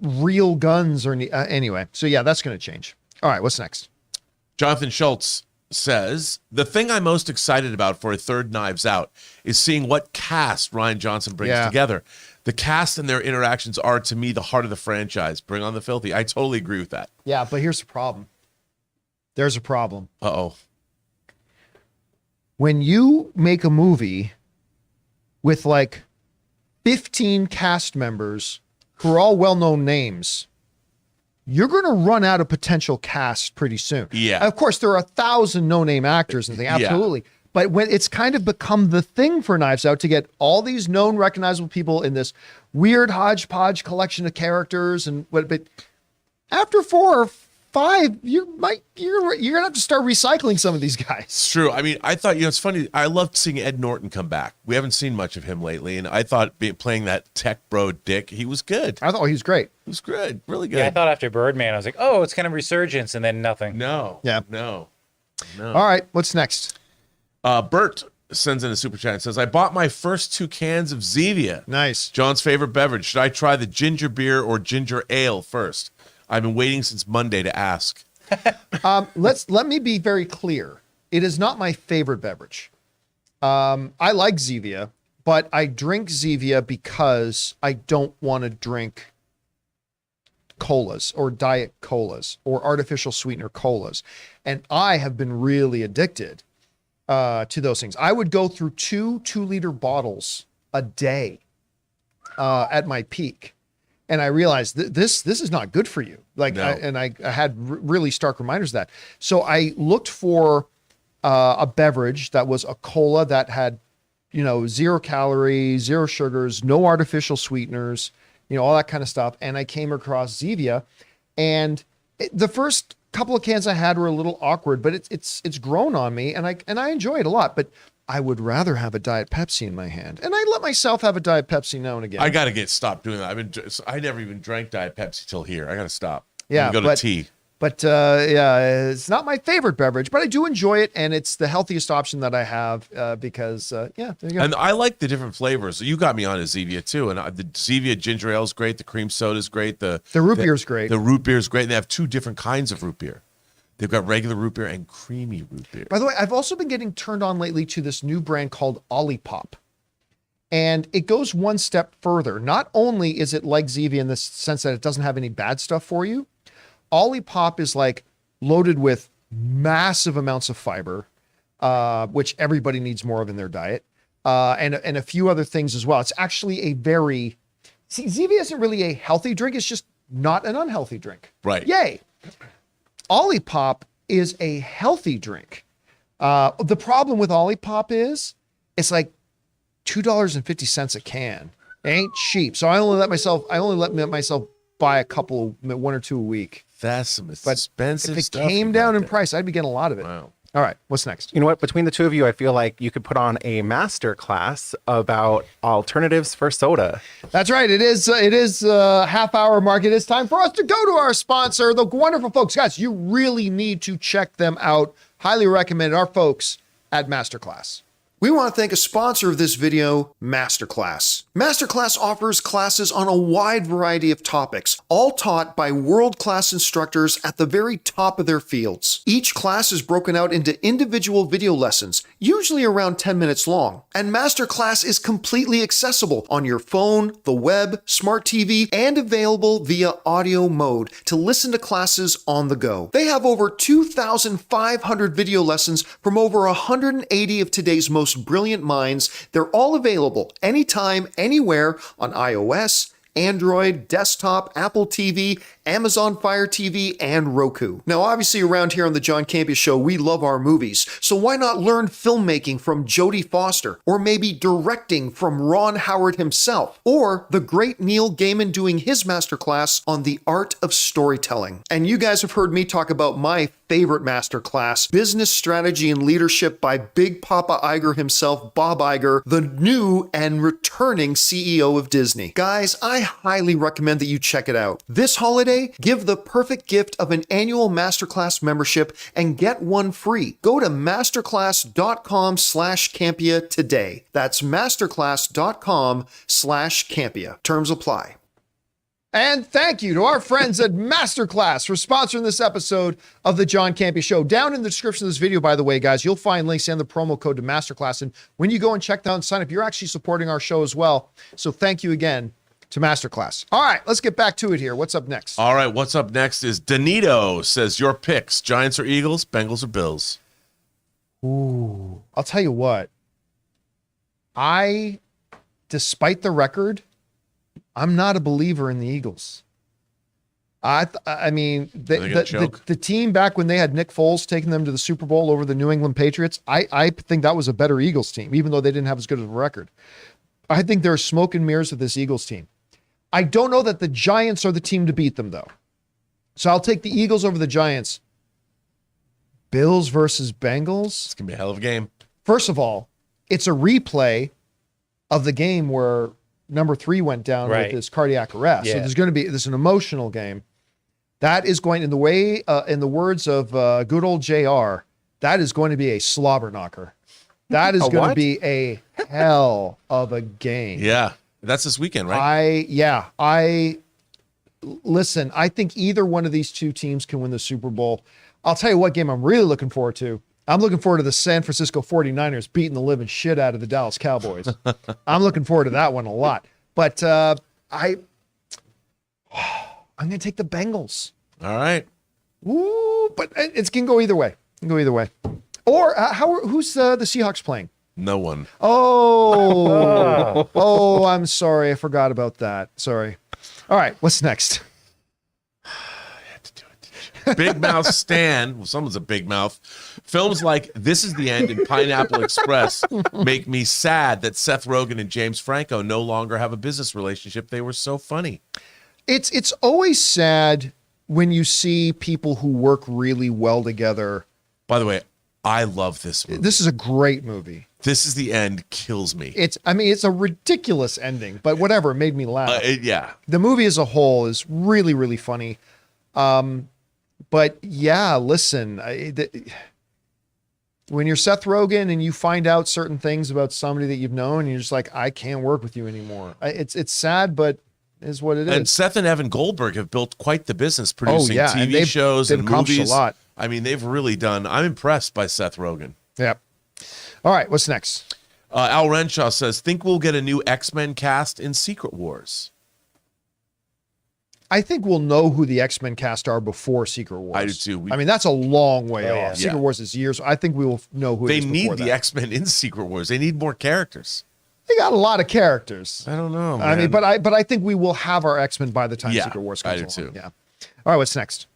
real guns are, anyway. So yeah, that's going to change. All right, what's next? Jonathan Schultz says, the thing I'm most excited about for a third Knives Out is seeing what cast Rian Johnson brings together. The cast and their interactions are, to me, the heart of the franchise. Bring on the filthy. I totally agree with that. Yeah, but here's the problem. There's a problem. Uh-oh. When you make a movie with like 15 cast members who are all well-known names, you're going to run out of potential cast pretty soon. Yeah. Of course, there are 1,000 no-name actors and things. Absolutely. Yeah. But when it's kind of become the thing for Knives Out to get all these known, recognizable people in this weird hodgepodge collection of characters, but after 4 or 5, you're gonna have to start recycling some of these guys. It's true. I mean, I thought, it's funny. I loved seeing Ed Norton come back. We haven't seen much of him lately, and I thought playing that tech bro Dick, he was good. I thought he was great. He was good, really good. Yeah, I thought after Birdman, I was like, oh, it's kind of resurgence, and then nothing. No. Yeah. No. All right, what's next? Bert sends in a super chat and says, I bought my first 2 cans of Zevia. Nice. John's favorite beverage. Should I try the ginger beer or ginger ale first? I've been waiting since Monday to ask. Let me be very clear. It is not my favorite beverage. I like Zevia, but I drink Zevia because I don't want to drink colas or diet colas or artificial sweetener colas. And I have been really addicted to those things. I would go through 2-liter bottles a day at my peak. And I realized this is not good for you. Like, No. I had really stark reminders of that. So I looked for a beverage that was a cola that had, 0 calories, 0 sugars, no artificial sweeteners, all that kind of stuff. And I came across Zevia, and the first couple of cans I had were a little awkward, but it's grown on me, and I enjoy it a lot. But I would rather have a Diet Pepsi in my hand, and I let myself have a Diet Pepsi now and again. I got to stop doing that. I never even drank Diet Pepsi till here. I got to stop. Yeah, go to tea. But yeah, it's not my favorite beverage, but I do enjoy it, and it's the healthiest option that I have because there you go. And I like the different flavors. You got me on a Zevia too, and the Zevia ginger ale is great. The cream soda is great. The root beer is great. The root beer is great. And they have 2 different kinds of root beer. They've got regular root beer and creamy root beer. By the way, I've also been getting turned on lately to this new brand called Olipop. And it goes one step further. Not only is it like Zevia in the sense that it doesn't have any bad stuff for you, Olipop is like loaded with massive amounts of fiber, which everybody needs more of in their diet, and a few other things as well. It's actually Zevia isn't really a healthy drink. It's just not an unhealthy drink. Right. Yay. Olipop is a healthy drink. The problem with Olipop is it's like $2.50 a can. It ain't cheap. So I only let myself buy a couple, 1 or 2 a week. That's some expensive If it stuff. came down in price, I'd be getting a lot of it. Wow. All right, what's next? You know what? Between the two of you, I feel like you could put on a master class about alternatives for soda. That's right. It is half-hour mark. It is time for us to go to our sponsor, the wonderful folks. Guys, you really need to check them out. Highly recommend our folks at MasterClass. We want to thank a sponsor of this video, MasterClass. MasterClass offers classes on a wide variety of topics, all taught by world-class instructors at the very top of their fields. Each class is broken out into individual video lessons, usually around 10 minutes long. And MasterClass is completely accessible on your phone, the web, smart TV, and available via audio mode to listen to classes on the go. They have over 2,500 video lessons from over 180 of today's most brilliant minds. They're all available anytime, anywhere on iOS, Android, desktop, Apple TV, Amazon Fire TV, and Roku. Now, obviously around here on the John Campea Show, we love our movies, so why not learn filmmaking from Jodie Foster, or maybe directing from Ron Howard himself, or the great Neil Gaiman doing his masterclass on the art of storytelling. And you guys have heard me talk about my favorite masterclass, Business Strategy and Leadership by Big Papa Iger himself, Bob Iger, the new and returning CEO of Disney. Guys, I highly recommend that you check it out. This holiday, give the perfect gift of an annual masterclass membership and get one free. Go to masterclass.com/Campea today. That's masterclass.com/Campea. Terms apply. And thank you to our friends at MasterClass for sponsoring this episode of the John Campea Show. Down in the description of this video, by the way, guys, you'll find links and the promo code to MasterClass. And when you go and check that out and sign up, you're actually supporting our show as well. So thank you again to MasterClass. All right, let's get back to it here. What's up next? All right, what's up next is Danito says, your picks, Giants or Eagles, Bengals or Bills? Ooh, I'll tell you what. Despite the record, I'm not a believer in the Eagles. I mean, the team back when they had Nick Foles taking them to the Super Bowl over the New England Patriots, I think that was a better Eagles team, even though they didn't have as good of a record. I think there's smoke and mirrors with this Eagles team. I don't know that the Giants are the team to beat them, though. So I'll take the Eagles over the Giants. Bills versus Bengals. It's going to be a hell of a game. First of all, it's a replay of the game where number 3 went down with his cardiac arrest. Yeah. So there's going to be an emotional game. That is going, in the words of good old JR, that is going to be a slobber knocker. That is going to be a hell of a game. Yeah. That's this weekend, right? Listen, I think either one of these two teams can win the Super Bowl. I'll tell you what game I'm really looking forward to. I'm looking forward to the San Francisco 49ers beating the living shit out of the Dallas Cowboys. I'm looking forward to that one a lot. But I'm going to take the Bengals. All right. Ooh, but it can go either way. It can go either way. Or who's the Seahawks playing? No one. Oh, I'm sorry. I forgot about that. Sorry. All right. What's next? Big Mouth Stan. Well, someone's a big mouth. Films like This Is the End and Pineapple Express make me sad that Seth Rogen and James Franco no longer have a business relationship. They were so funny. It's always sad when you see people who work really well together. By the way, I love this movie. This is a great movie. This Is the End kills me. It's a ridiculous ending, but whatever, it made me laugh. Yeah. The movie as a whole is really, really funny. But yeah, listen, when you're Seth Rogen and you find out certain things about somebody that you've known, and you're just like, I can't work with you anymore. It's sad, but is what it is. And Seth and Evan Goldberg have built quite the business producing TV shows and movies. A lot. I mean, they've really done. I'm impressed by Seth Rogen. Yep. All right, what's next? Al Renshaw says, think we'll get a new X-Men cast in Secret Wars. I think we'll know who the X-Men cast are before Secret Wars. I do too. I mean, that's a long way off. Yeah. Secret Wars is years. I think we will know who they it is need before the that. X-Men in Secret Wars. They need more characters. They got a lot of characters. I don't know, man. I mean, but I think we will have our X-Men by the time Secret Wars comes I do along. too. Yeah. All right, what's next?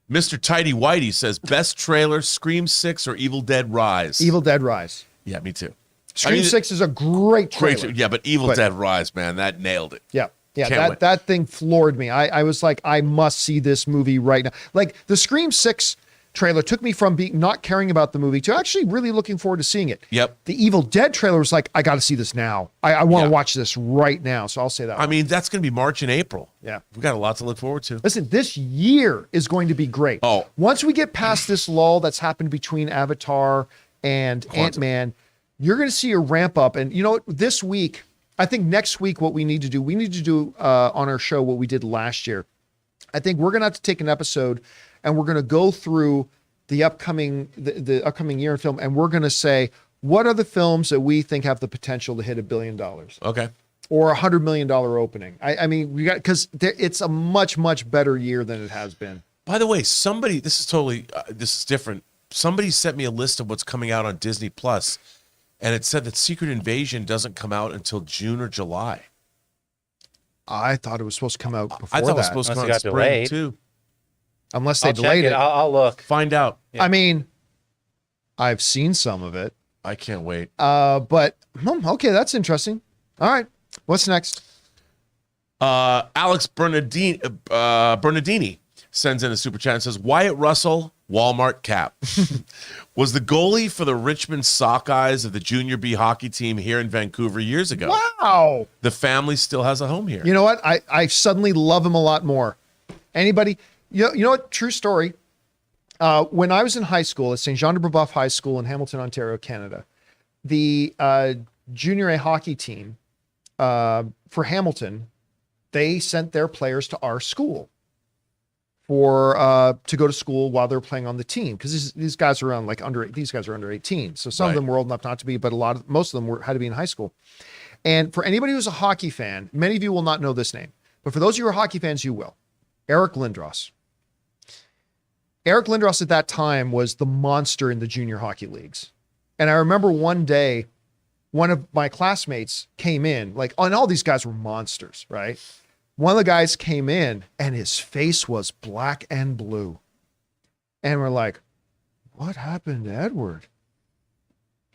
Mr. Tidy Whitey says, best trailer, Scream 6 or Evil Dead Rise? Evil Dead Rise. Yeah, me too. Scream 6 is a great trailer. Yeah, but Evil Dead Rise, man, that nailed it. Yeah. Yeah, Can't wait. that thing floored me. I was like, I must see this movie right now. Like, the Scream 6 trailer took me from not caring about the movie to actually really looking forward to seeing it. Yep. The Evil Dead trailer was like, I got to see this now. I want to watch this right now. So I'll say that. I mean, that's going to be March and April. Yeah. We've got a lot to look forward to. Listen, this year is going to be great. Oh. Once we get past this lull that's happened between Avatar and Ant-Man, you're going to see a ramp up. And you know what? This week, I think next week, what we need to do on our show what we did last year. I think we're going to have to take an episode and we're going to go through the upcoming year in film, and we're going to say, what are the films that we think have the potential to hit $1 billion? Okay. Or $100 million opening. I mean, we got, because it's a much, much better year than it has been. By the way, this is different. Somebody sent me a list of what's coming out on Disney Plus, and it said that Secret Invasion doesn't come out until June or July. I thought it was supposed to come out before I thought it was that. supposed to Unless come it out got spring delayed. too. Unless they I'll check delayed it. I'll look. Find out. Yeah. I mean, I've seen some of it. I can't wait. But okay, that's interesting. All right. What's next? Alex Bernardini sends in a super chat and says, Wyatt Russell, Walmart cap, was the goalie for the Richmond Sockeyes of the Junior B hockey team here in Vancouver years ago. Wow. The family still has a home here. You know what? I suddenly love him a lot more. Anybody, you know what? True story. When I was in high school at St. Jean de Brebeuf High School in Hamilton, Ontario, Canada, the Junior A hockey team for Hamilton, they sent their players to our school to go to school while they're playing on the team, because these guys are around these guys are under 18, so some of them were old enough not to be, but most of them had to be in high school. And for anybody who's a hockey fan, many of you will not know this name, but for those of you who are hockey fans, you will. Eric Lindros. Eric Lindros at that time was the monster in the junior hockey leagues. And I remember one day, one of my classmates came in, and all these guys were monsters, right? One of the guys came in and his face was black and blue. And we're like, what happened to Edward?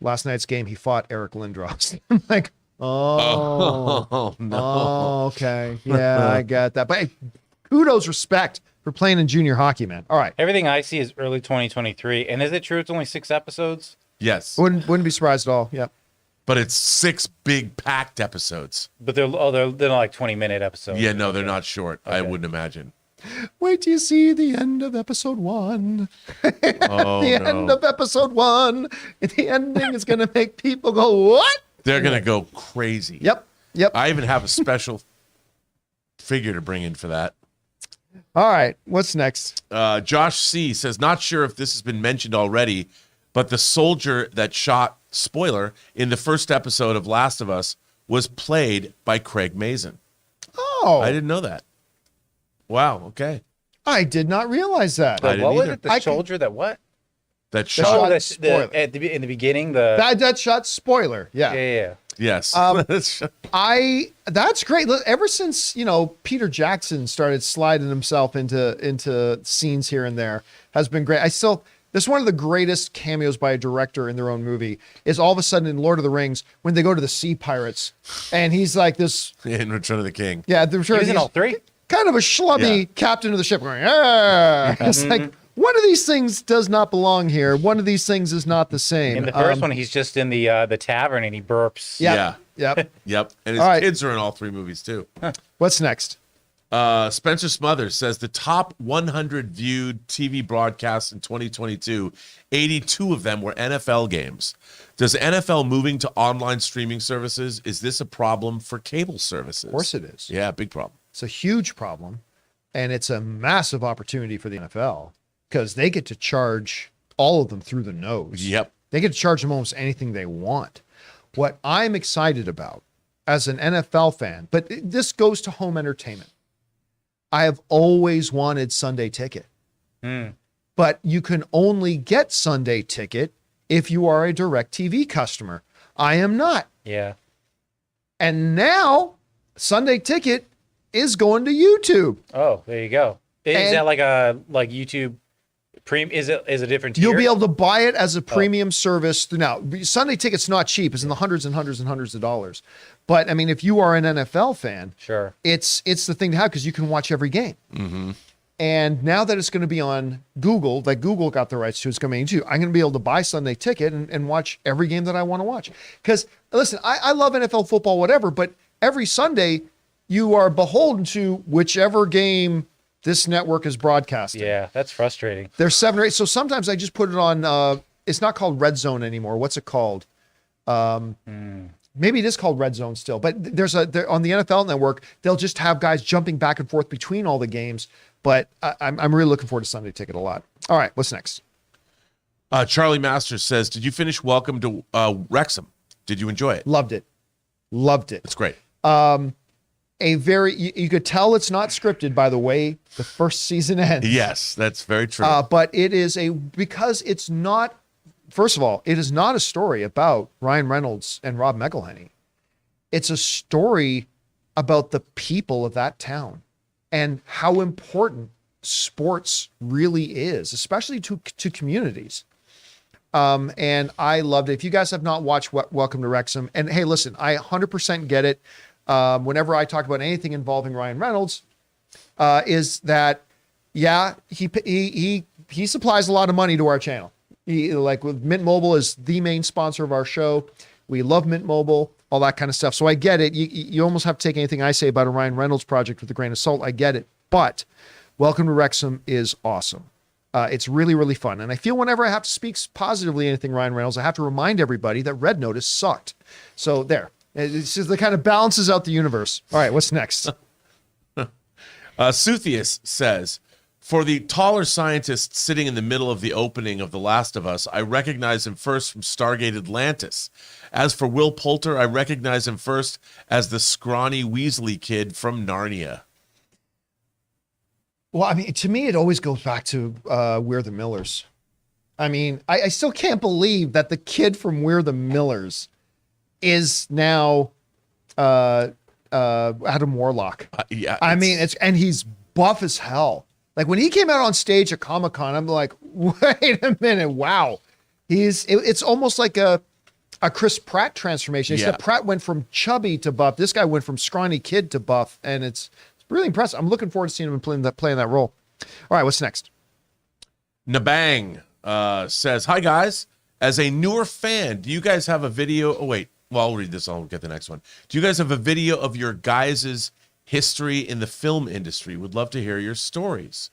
Last night's game, he fought Eric Lindros. I'm like, oh, no. Oh, okay. Yeah, I got that. But hey, kudos, respect for playing in junior hockey, man. All right. Everything I see is early 2023. And is it true it's only 6 episodes? Yes. Wouldn't be surprised at all. Yep. But it's 6 big packed episodes. But they're not like 20-minute episodes. Yeah, no, they're not short. I wouldn't imagine. Wait till you see the end of episode 1. Oh, End of episode 1. The ending is going to make people go, what? They're going to go crazy. Yep. I even have a special figure to bring in for that. All right. What's next? Josh C. says, not sure if this has been mentioned already, but the soldier that shot, spoiler, in the first episode of Last of Us was played by Craig Mazin. Oh. I didn't know that. Wow, okay. I did not realize that. I didn't What was either. it? The soldier that what? That shot. shot. Oh, spoiler. in the beginning, the... That shot, spoiler. Yeah. Yeah. Yes. That's great. Look, ever since, Peter Jackson started sliding himself into scenes here and there, has been great. This is one of the greatest cameos by a director in their own movie, is all of a sudden in Lord of the Rings, when they go to the sea pirates, and he's like this. In Return of the King. Yeah, the Return He's in all 3? Kind of a schlubby captain of the ship going, it's like, one of these things does not belong here. One of these things is not the same. In the first one, he's just in the tavern and he burps. Yep. Yep. And his All right. kids are in all 3 movies too. What's next? Spencer Smothers says the top 100 viewed TV broadcasts in 2022, 82 of them were NFL games. Does NFL moving to online streaming services, is this a problem for cable services? Of course it is. Yeah, big problem. It's a huge problem, and it's a massive opportunity for the NFL because they get to charge all of them through the nose. Yep. They get to charge them almost anything they want. What I'm excited about as an NFL fan, but this goes to home entertainment. I have always wanted Sunday Ticket, but you can only get Sunday Ticket if you are a DirecTV customer. I am not. Yeah. And now Sunday Ticket is going to YouTube. Oh, there you go. Is that like a YouTube premium? Is it a different tier? You'll be able to buy it as a premium service. Now, Sunday Ticket's not cheap. It's in the hundreds and hundreds and hundreds of dollars. But I mean, if you are an NFL fan, sure, it's the thing to have because you can watch every game. Mm-hmm. And now that it's going to be on Google, like Google got the rights to, it's coming to, I'm going to be able to buy Sunday Ticket and watch every game that I want to watch. Because listen, I love NFL football, whatever, but every Sunday you are beholden to whichever game this network is broadcasting. Yeah, that's frustrating. There's 7 or 8. So sometimes I just put it on, it's not called Red Zone anymore. What's it called? Maybe it is called Red Zone still, but on the NFL network, they'll just have guys jumping back and forth between all the games. But I'm really looking forward to Sunday Ticket a lot. All right, what's next? Charlie Masters says, did you finish Welcome to Wrexham? Did you enjoy it? Loved it. It's great. You could tell it's not scripted by the way the first season ends. Yes, that's very true. But it is because it's not, first of all, it is not a story about Ryan Reynolds and Rob McElhenney. It's a story about the people of that town and how important sports really is, especially to communities. And I loved it. If you guys have not watched Welcome to Wrexham, and hey, listen, I 100% get it. Whenever I talk about anything involving Ryan Reynolds, is that, yeah, he supplies a lot of money to our channel. Like with Mint Mobile is the main sponsor of our show. We love Mint Mobile, all that kind of stuff. So I get it. You almost have to take anything I say about a Ryan Reynolds project with a grain of salt. I get it. But Welcome to Wrexham is awesome. It's really, really fun. And I feel whenever I have to speak positively anything Ryan Reynolds, I have to remind everybody that Red Notice sucked. So there. It's just the kind of balances out the universe. All right, what's next? Suthius says, for the taller scientist sitting in the middle of the opening of The Last of Us, I recognize him first from Stargate Atlantis. As for Will Poulter, I recognize him first as the scrawny Weasley kid from Narnia. Well, I mean, to me, it always goes back to We're the Millers. I mean, I still can't believe that the kid from We're the Millers is now Adam Warlock. Yeah, I mean, and he's buff as hell. Like when he came out on stage at Comic-Con, I'm like, wait a minute, wow. It's almost like a Chris Pratt transformation. Except Pratt went from chubby to buff. This guy went from scrawny kid to buff, and it's really impressive. I'm looking forward to seeing him playing that role. All right, what's next? Nabang says, hi guys. As a newer fan, do you guys have a video? Oh wait, well, I'll read this. I'll get the next one. Do you guys have a video of your guys' history in the film industry? Would love to hear your stories.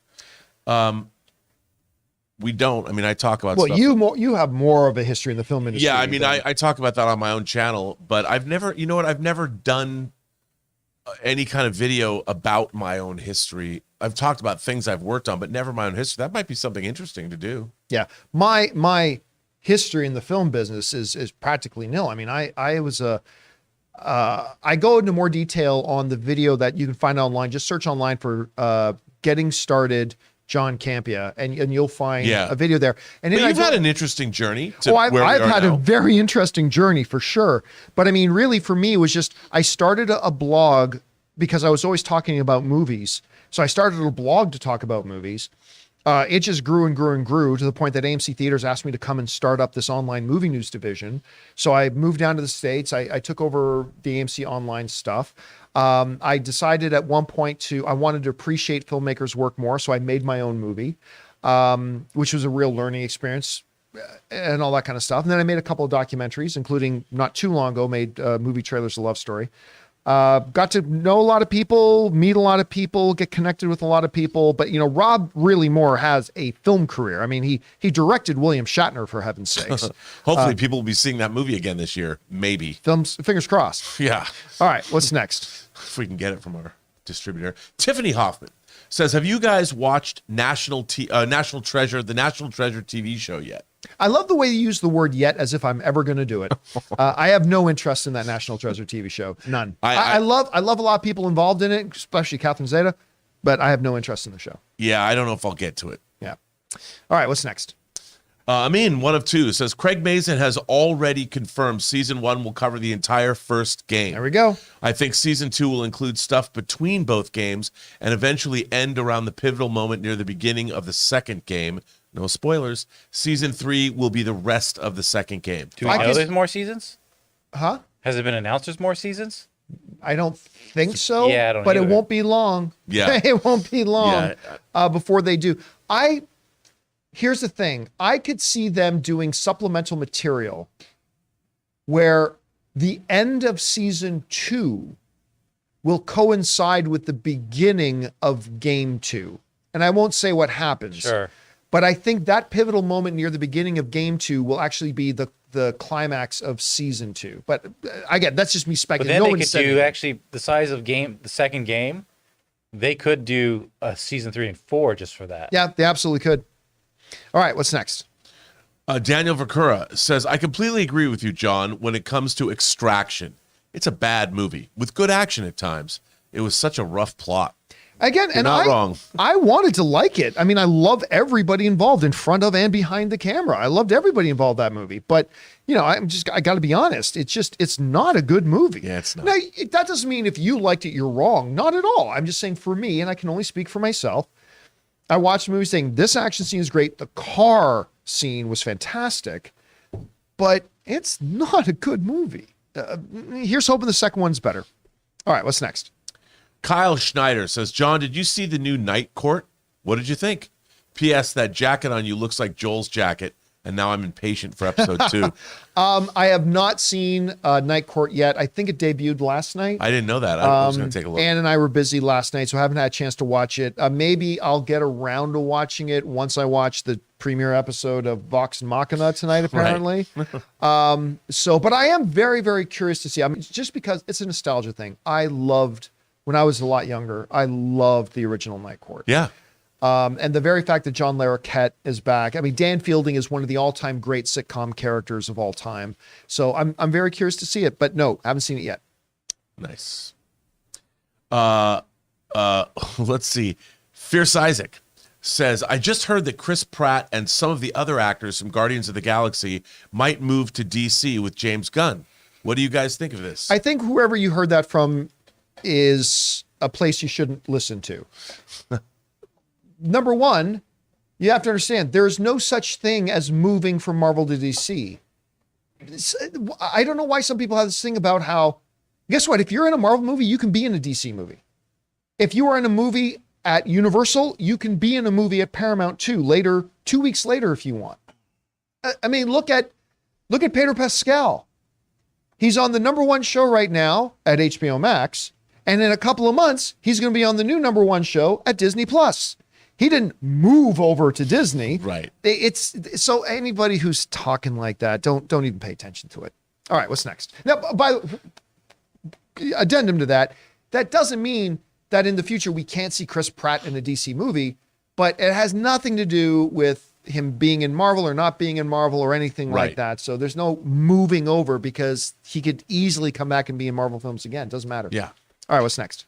We don't. I mean, I talk about. Well, you have more of a history in the film industry. Yeah, I mean, I talk about that on my own channel, but I've never. You know what? I've never done any kind of video about my own history. I've talked about things I've worked on, but never my own history. That might be something interesting to do. Yeah, my history in the film business is practically nil. I mean, I was I go into more detail on the video that you can find online. Just search online for Getting Started John Campea, and you'll find a video there. And you've had an interesting journey. I've had a very interesting journey for sure. But I mean, really for me, it was just, I started a blog because I was always talking about movies. So I started a blog to talk about movies. It just grew and grew and grew to the point that AMC Theaters asked me to come and start up this online movie news division. So I moved down to the States. I took over the AMC online stuff. I decided at one point I wanted to appreciate filmmakers' work more. So I made my own movie, which was a real learning experience and all that kind of stuff. And then I made a couple of documentaries, including not too long ago, made Movie Trailers, A Love Story. Got to know a lot of people, meet a lot of people, get connected with a lot of people. But, you know, Rob really more has a film career. I mean, he directed William Shatner, for heaven's sakes. Hopefully people will be seeing that movie again this year. Maybe. Fingers crossed. Yeah. All right. What's next? If we can get it from our distributor. Tiffany Hoffman says, have you guys watched National Treasure, the National Treasure TV show yet? I love the way you use the word yet as if I'm ever going to do it. I have no interest in that National Treasure TV show. None. I love a lot of people involved in it, especially Catherine Zeta, but I have no interest in the show. Yeah, I don't know if I'll get to it. Yeah. All right, what's next? Amin, one of two, says, Craig Mazin has already confirmed season 1 will cover the entire first game. There we go. I think season 2 will include stuff between both games and eventually end around the pivotal moment near the beginning of the second game. No spoilers. Season 3 will be the rest of the second game. Do we know there's more seasons? Huh? Has it been announced there's more seasons? I don't think so. Yeah, I don't but either. It won't be long. Yeah. It won't be long before they do. Here's the thing. I could see them doing supplemental material where the end of season 2 will coincide with the beginning of game 2. And I won't say what happens. Sure. But I think that pivotal moment near the beginning of game 2 will actually be the climax of season 2. But again, that's just me But speculating. then No they could do actually the size of the second game. They could do a season 3 and 4 just for that. Yeah, they absolutely could. All right, what's next? Daniel Vakura says, I completely agree with you, John, when it comes to Extraction. It's a bad movie with good action at times. It was such a rough plot. Again, You're and not wrong. I wanted to like it. I mean, I love everybody involved in front of and behind the camera. I loved everybody involved in that movie. But, you know, I got to be honest. It's not a good movie. Yeah, it's not. Now, that doesn't mean if you liked it, you're wrong. Not at all. I'm just saying for me, and I can only speak for myself, I watched the movie saying this action scene is great. The car scene was fantastic, but it's not a good movie. Here's hoping the second one's better. All right, what's next? Kyle Schneider says, John, did you see the new Night Court? What did you think? P.S. That jacket on you looks like Joel's jacket, and now I'm impatient for episode 2. I have not seen Night Court yet. I think it debuted last night. I didn't know that. I was going to take a look. Ann and I were busy last night, so I haven't had a chance to watch it. Maybe I'll get around to watching it once I watch the premiere episode of Vox Machina tonight, apparently. Right. But I am very, very curious to see. I mean, just because it's a nostalgia thing. When I was a lot younger, I loved the original Night Court. Yeah. And the very fact that John Larroquette is back. I mean, Dan Fielding is one of the all-time great sitcom characters of all time. So I'm very curious to see it, but no, I haven't seen it yet. Nice. Let's see. Fierce Isaac says, I just heard that Chris Pratt and some of the other actors from Guardians of the Galaxy might move to DC with James Gunn. What do you guys think of this? I think whoever you heard that from is a place you shouldn't listen to. Number one, you have to understand there is no such thing as moving from Marvel to DC. I don't know why some people have this thing about how, guess what? If you're in a Marvel movie, you can be in a DC movie. If you are in a movie at Universal, you can be in a movie at Paramount too, 2 weeks later if you want. I mean, look at Pedro Pascal. He's on the #1 show right now at HBO Max. And in a couple of months, he's going to be on the new #1 show at Disney Plus. He didn't move over to Disney. Right. It's so anybody who's talking like that, don't even pay attention to it. All right, what's next? Now, by addendum to that, that doesn't mean that in the future we can't see Chris Pratt in a DC movie, but it has nothing to do with him being in Marvel or not being in Marvel or anything like that. So there's no moving over because he could easily come back and be in Marvel films again. Doesn't matter. Yeah. All right, what's next?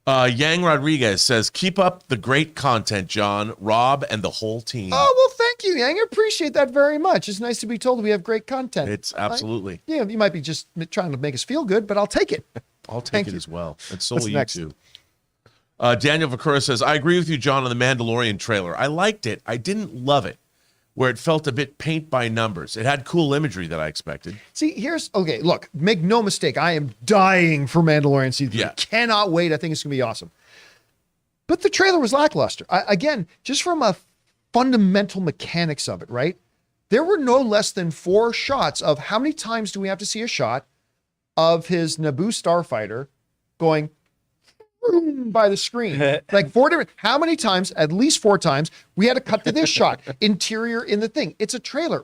Yang Rodriguez says, keep up the great content, John, Rob, and the whole team. Oh, well, thank you, Yang. I appreciate that very much. It's nice to be told we have great content. It's absolutely. Yeah, you might be just trying to make us feel good, but I'll take it. I'll take it as well. And so What's will you next? too. Daniel Vakura says, I agree with you, John, on the Mandalorian trailer. I liked it. I didn't love it, where it felt a bit paint by numbers. It had cool imagery that I expected. See, okay, look, make no mistake. I am dying for Mandalorian season 3. Yeah. Cannot wait. I think it's going to be awesome. But the trailer was lackluster. Again, just from a fundamental mechanics of it, right? There were no less than 4 shots of how many times do we have to see a shot of his Naboo starfighter going by the screen. Like 4 different, how many times, at least 4 times, we had to cut to this shot, interior in the thing. It's a trailer.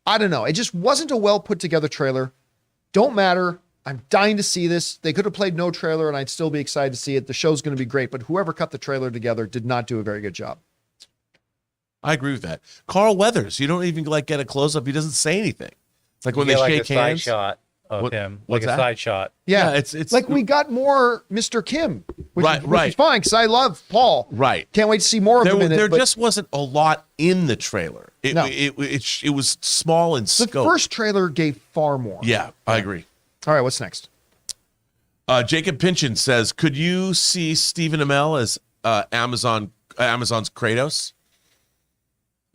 I don't know. It just wasn't a well put together trailer. Don't matter. I'm dying to see this. They could have played no trailer and I'd still be excited to see it. The show's going to be great, but whoever cut the trailer together did not do a very good job. I agree with that. Carl Weathers, you don't even get a close up. He doesn't say anything. It's like when they shake a hands. Side shot of him, what's like a that? side shot. Yeah, it's like we got more Mr. Kim, which Right, is right. fine because I love Paul. Right. Can't wait to see more of him in it. There but just wasn't a lot in the trailer. No. It was small in the scope. first trailer gave far more. Yeah, I agree. All right, what's next? Jacob Pynchon says, could you see Stephen Amell as Amazon's Kratos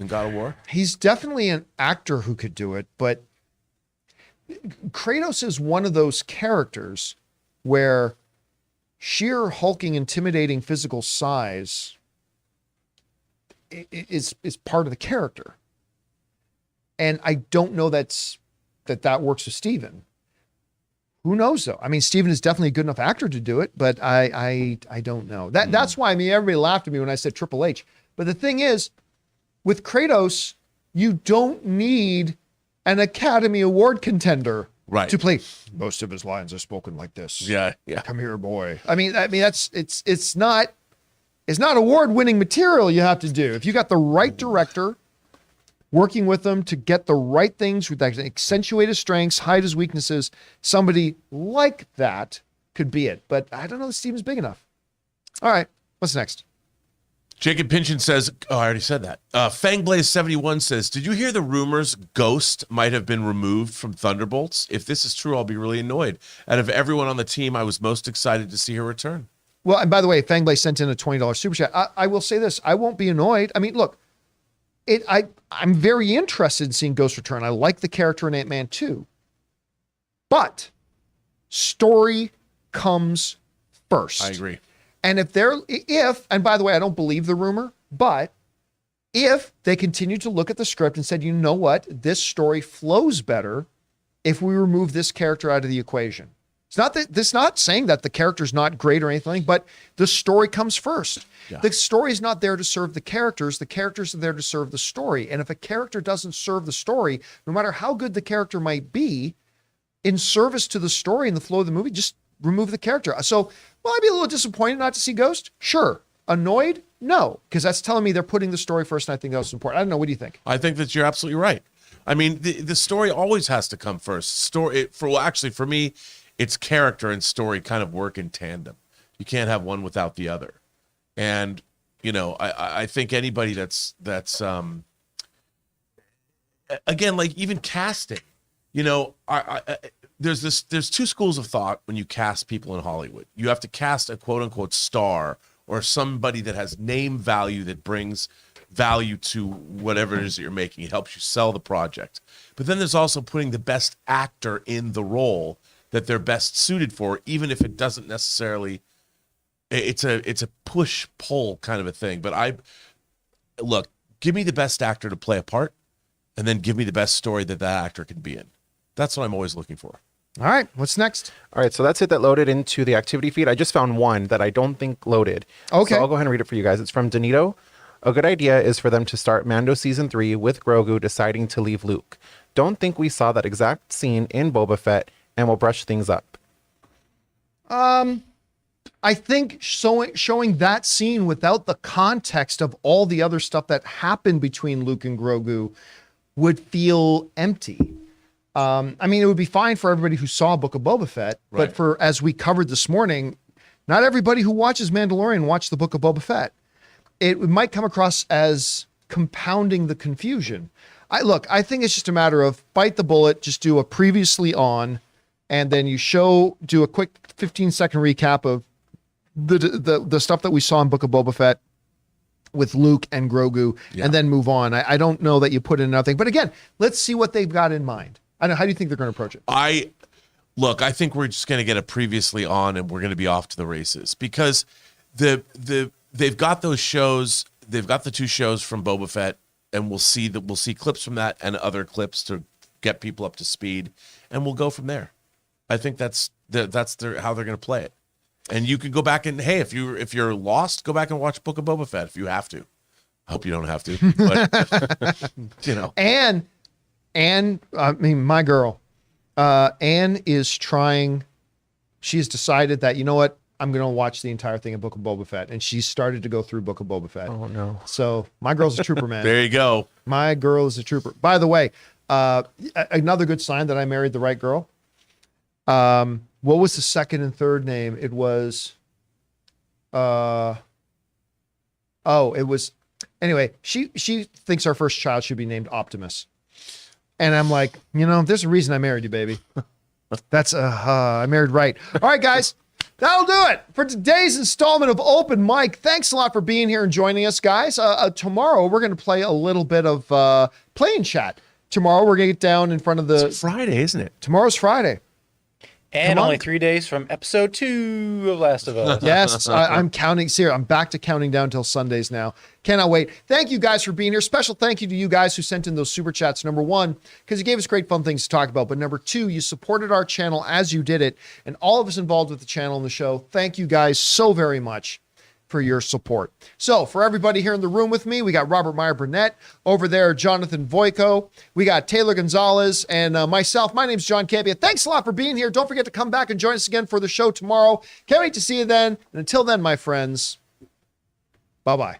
in God of War? He's definitely an actor who could do it, but Kratos is one of those characters where sheer hulking, intimidating physical size is part of the character. And I don't know that works with Steven. Who knows though? I mean, Steven is definitely a good enough actor to do it, but I don't know. That's why, I mean, everybody laughed at me when I said Triple H. But the thing is, with Kratos, you don't need an Academy Award contender to play. Most of his lines are spoken like this. Yeah. Come here, boy. I mean, it's not award-winning material you have to do. If you got the right director working with them to get the right things that can accentuate his strengths, hide his weaknesses, somebody like that could be it. But I don't know if Steven's big enough. All right. What's next? Jacob Pynchon says, I already said that. Fangblaze71 says, did you hear the rumors Ghost might have been removed from Thunderbolts? If this is true, I'll be really annoyed. Out of everyone on the team, I was most excited to see her return. Well, and by the way, Fangblaze sent in a $20 super chat. I will say this. I won't be annoyed. I mean, look, I'm very interested in seeing Ghost return. I like the character in Ant-Man 2. But story comes first. I agree. And and by the way, I don't believe the rumor, but if they continue to look at the script and said, you know what, this story flows better if we remove this character out of the equation. It's not saying that the character's not great or anything, but the story comes first. Yeah. The story is not there to serve the characters. The characters are there to serve the story. And if a character doesn't serve the story, no matter how good the character might be, in service to the story and the flow of the movie, just remove the character. So, will I be a little disappointed not to see Ghost? Sure. Annoyed? No, because that's telling me they're putting the story first, and I think that's important. I don't know. What do you think? I think that you're absolutely right. I mean, the story always has to come first. For me, it's character and story kind of work in tandem. You can't have one without the other. And, you know, I think anybody that's again, like even casting, you know, there's two schools of thought when you cast people in Hollywood. You have to cast a quote unquote star or somebody that has name value that brings value to whatever it is that you're making. It helps you sell the project. But then there's also putting the best actor in the role that they're best suited for, even if it doesn't necessarily, it's a push-pull kind of a thing. But look, give me the best actor to play a part, and then give me the best story that actor can be in. That's what I'm always looking for. All right, what's next? All right, so that's it that loaded into the activity feed. I just found one that I don't think loaded. Okay. So I'll go ahead and read it for you guys. It's from Danito. A good idea is for them to start Mando Season 3 with Grogu deciding to leave Luke. Don't think we saw that exact scene in Boba Fett, and we'll brush things up. I think showing that scene without the context of all the other stuff that happened between Luke and Grogu would feel empty. I mean, it would be fine for everybody who saw Book of Boba Fett, right. But as we covered this morning, not everybody who watches Mandalorian watched the Book of Boba Fett. It might come across as compounding the confusion. I think it's just a matter of bite the bullet, just do a previously on, and then do a quick 15-second recap of the stuff that we saw in Book of Boba Fett with Luke and Grogu, and then move on. I don't know that you put in nothing, but again, let's see what they've got in mind. I don't know. How do you think they're going to approach it? I think we're just going to get a previously on, and we're going to be off to the races because they've got those shows. They've got the two shows from Boba Fett, and we'll see clips from that and other clips to get people up to speed, and we'll go from there. I think that's how they're going to play it. And you can go back and, hey, if you're lost, go back and watch Book of Boba Fett if you have to. I hope you don't have to, but you know. And I mean, my girl, Anne is trying. She's decided that, you know what, I'm going to watch the entire thing of Book of Boba Fett, and she started to go through Book of Boba Fett. Oh no! So my girl's a trooper, man. There you go. My girl is a trooper. By the way, another good sign that I married the right girl. What was the second and third name? It was, anyway, she thinks our first child should be named Optimus. And I'm like, there's a reason I married you, baby. That's, I married right. All right, guys, that'll do it for today's installment of Open Mic. Thanks a lot for being here and joining us, guys. Tomorrow, we're going to play a little bit of Play and Chat. Tomorrow, we're going to get down in front of the... It's Friday, isn't it? Tomorrow's Friday. And only 3 days from episode 2 of Last of Us. Yes, I'm counting. See, I'm back to counting down till Sundays now. Cannot wait. Thank you guys for being here. Special thank you to you guys who sent in those super chats. Number one, because you gave us great fun things to talk about. But number two, you supported our channel as you did it. And all of us involved with the channel and the show, thank you guys so very much for your support. So for everybody here in the room with me, we got Robert Meyer Burnett over there, Jonathan Voico, we got Taylor Gonzalez, and myself. My name's John Campea. Thanks a lot for being here. Don't forget to come back and join us again for the show tomorrow. Can't wait to see you then. And until then, my friends, bye-bye.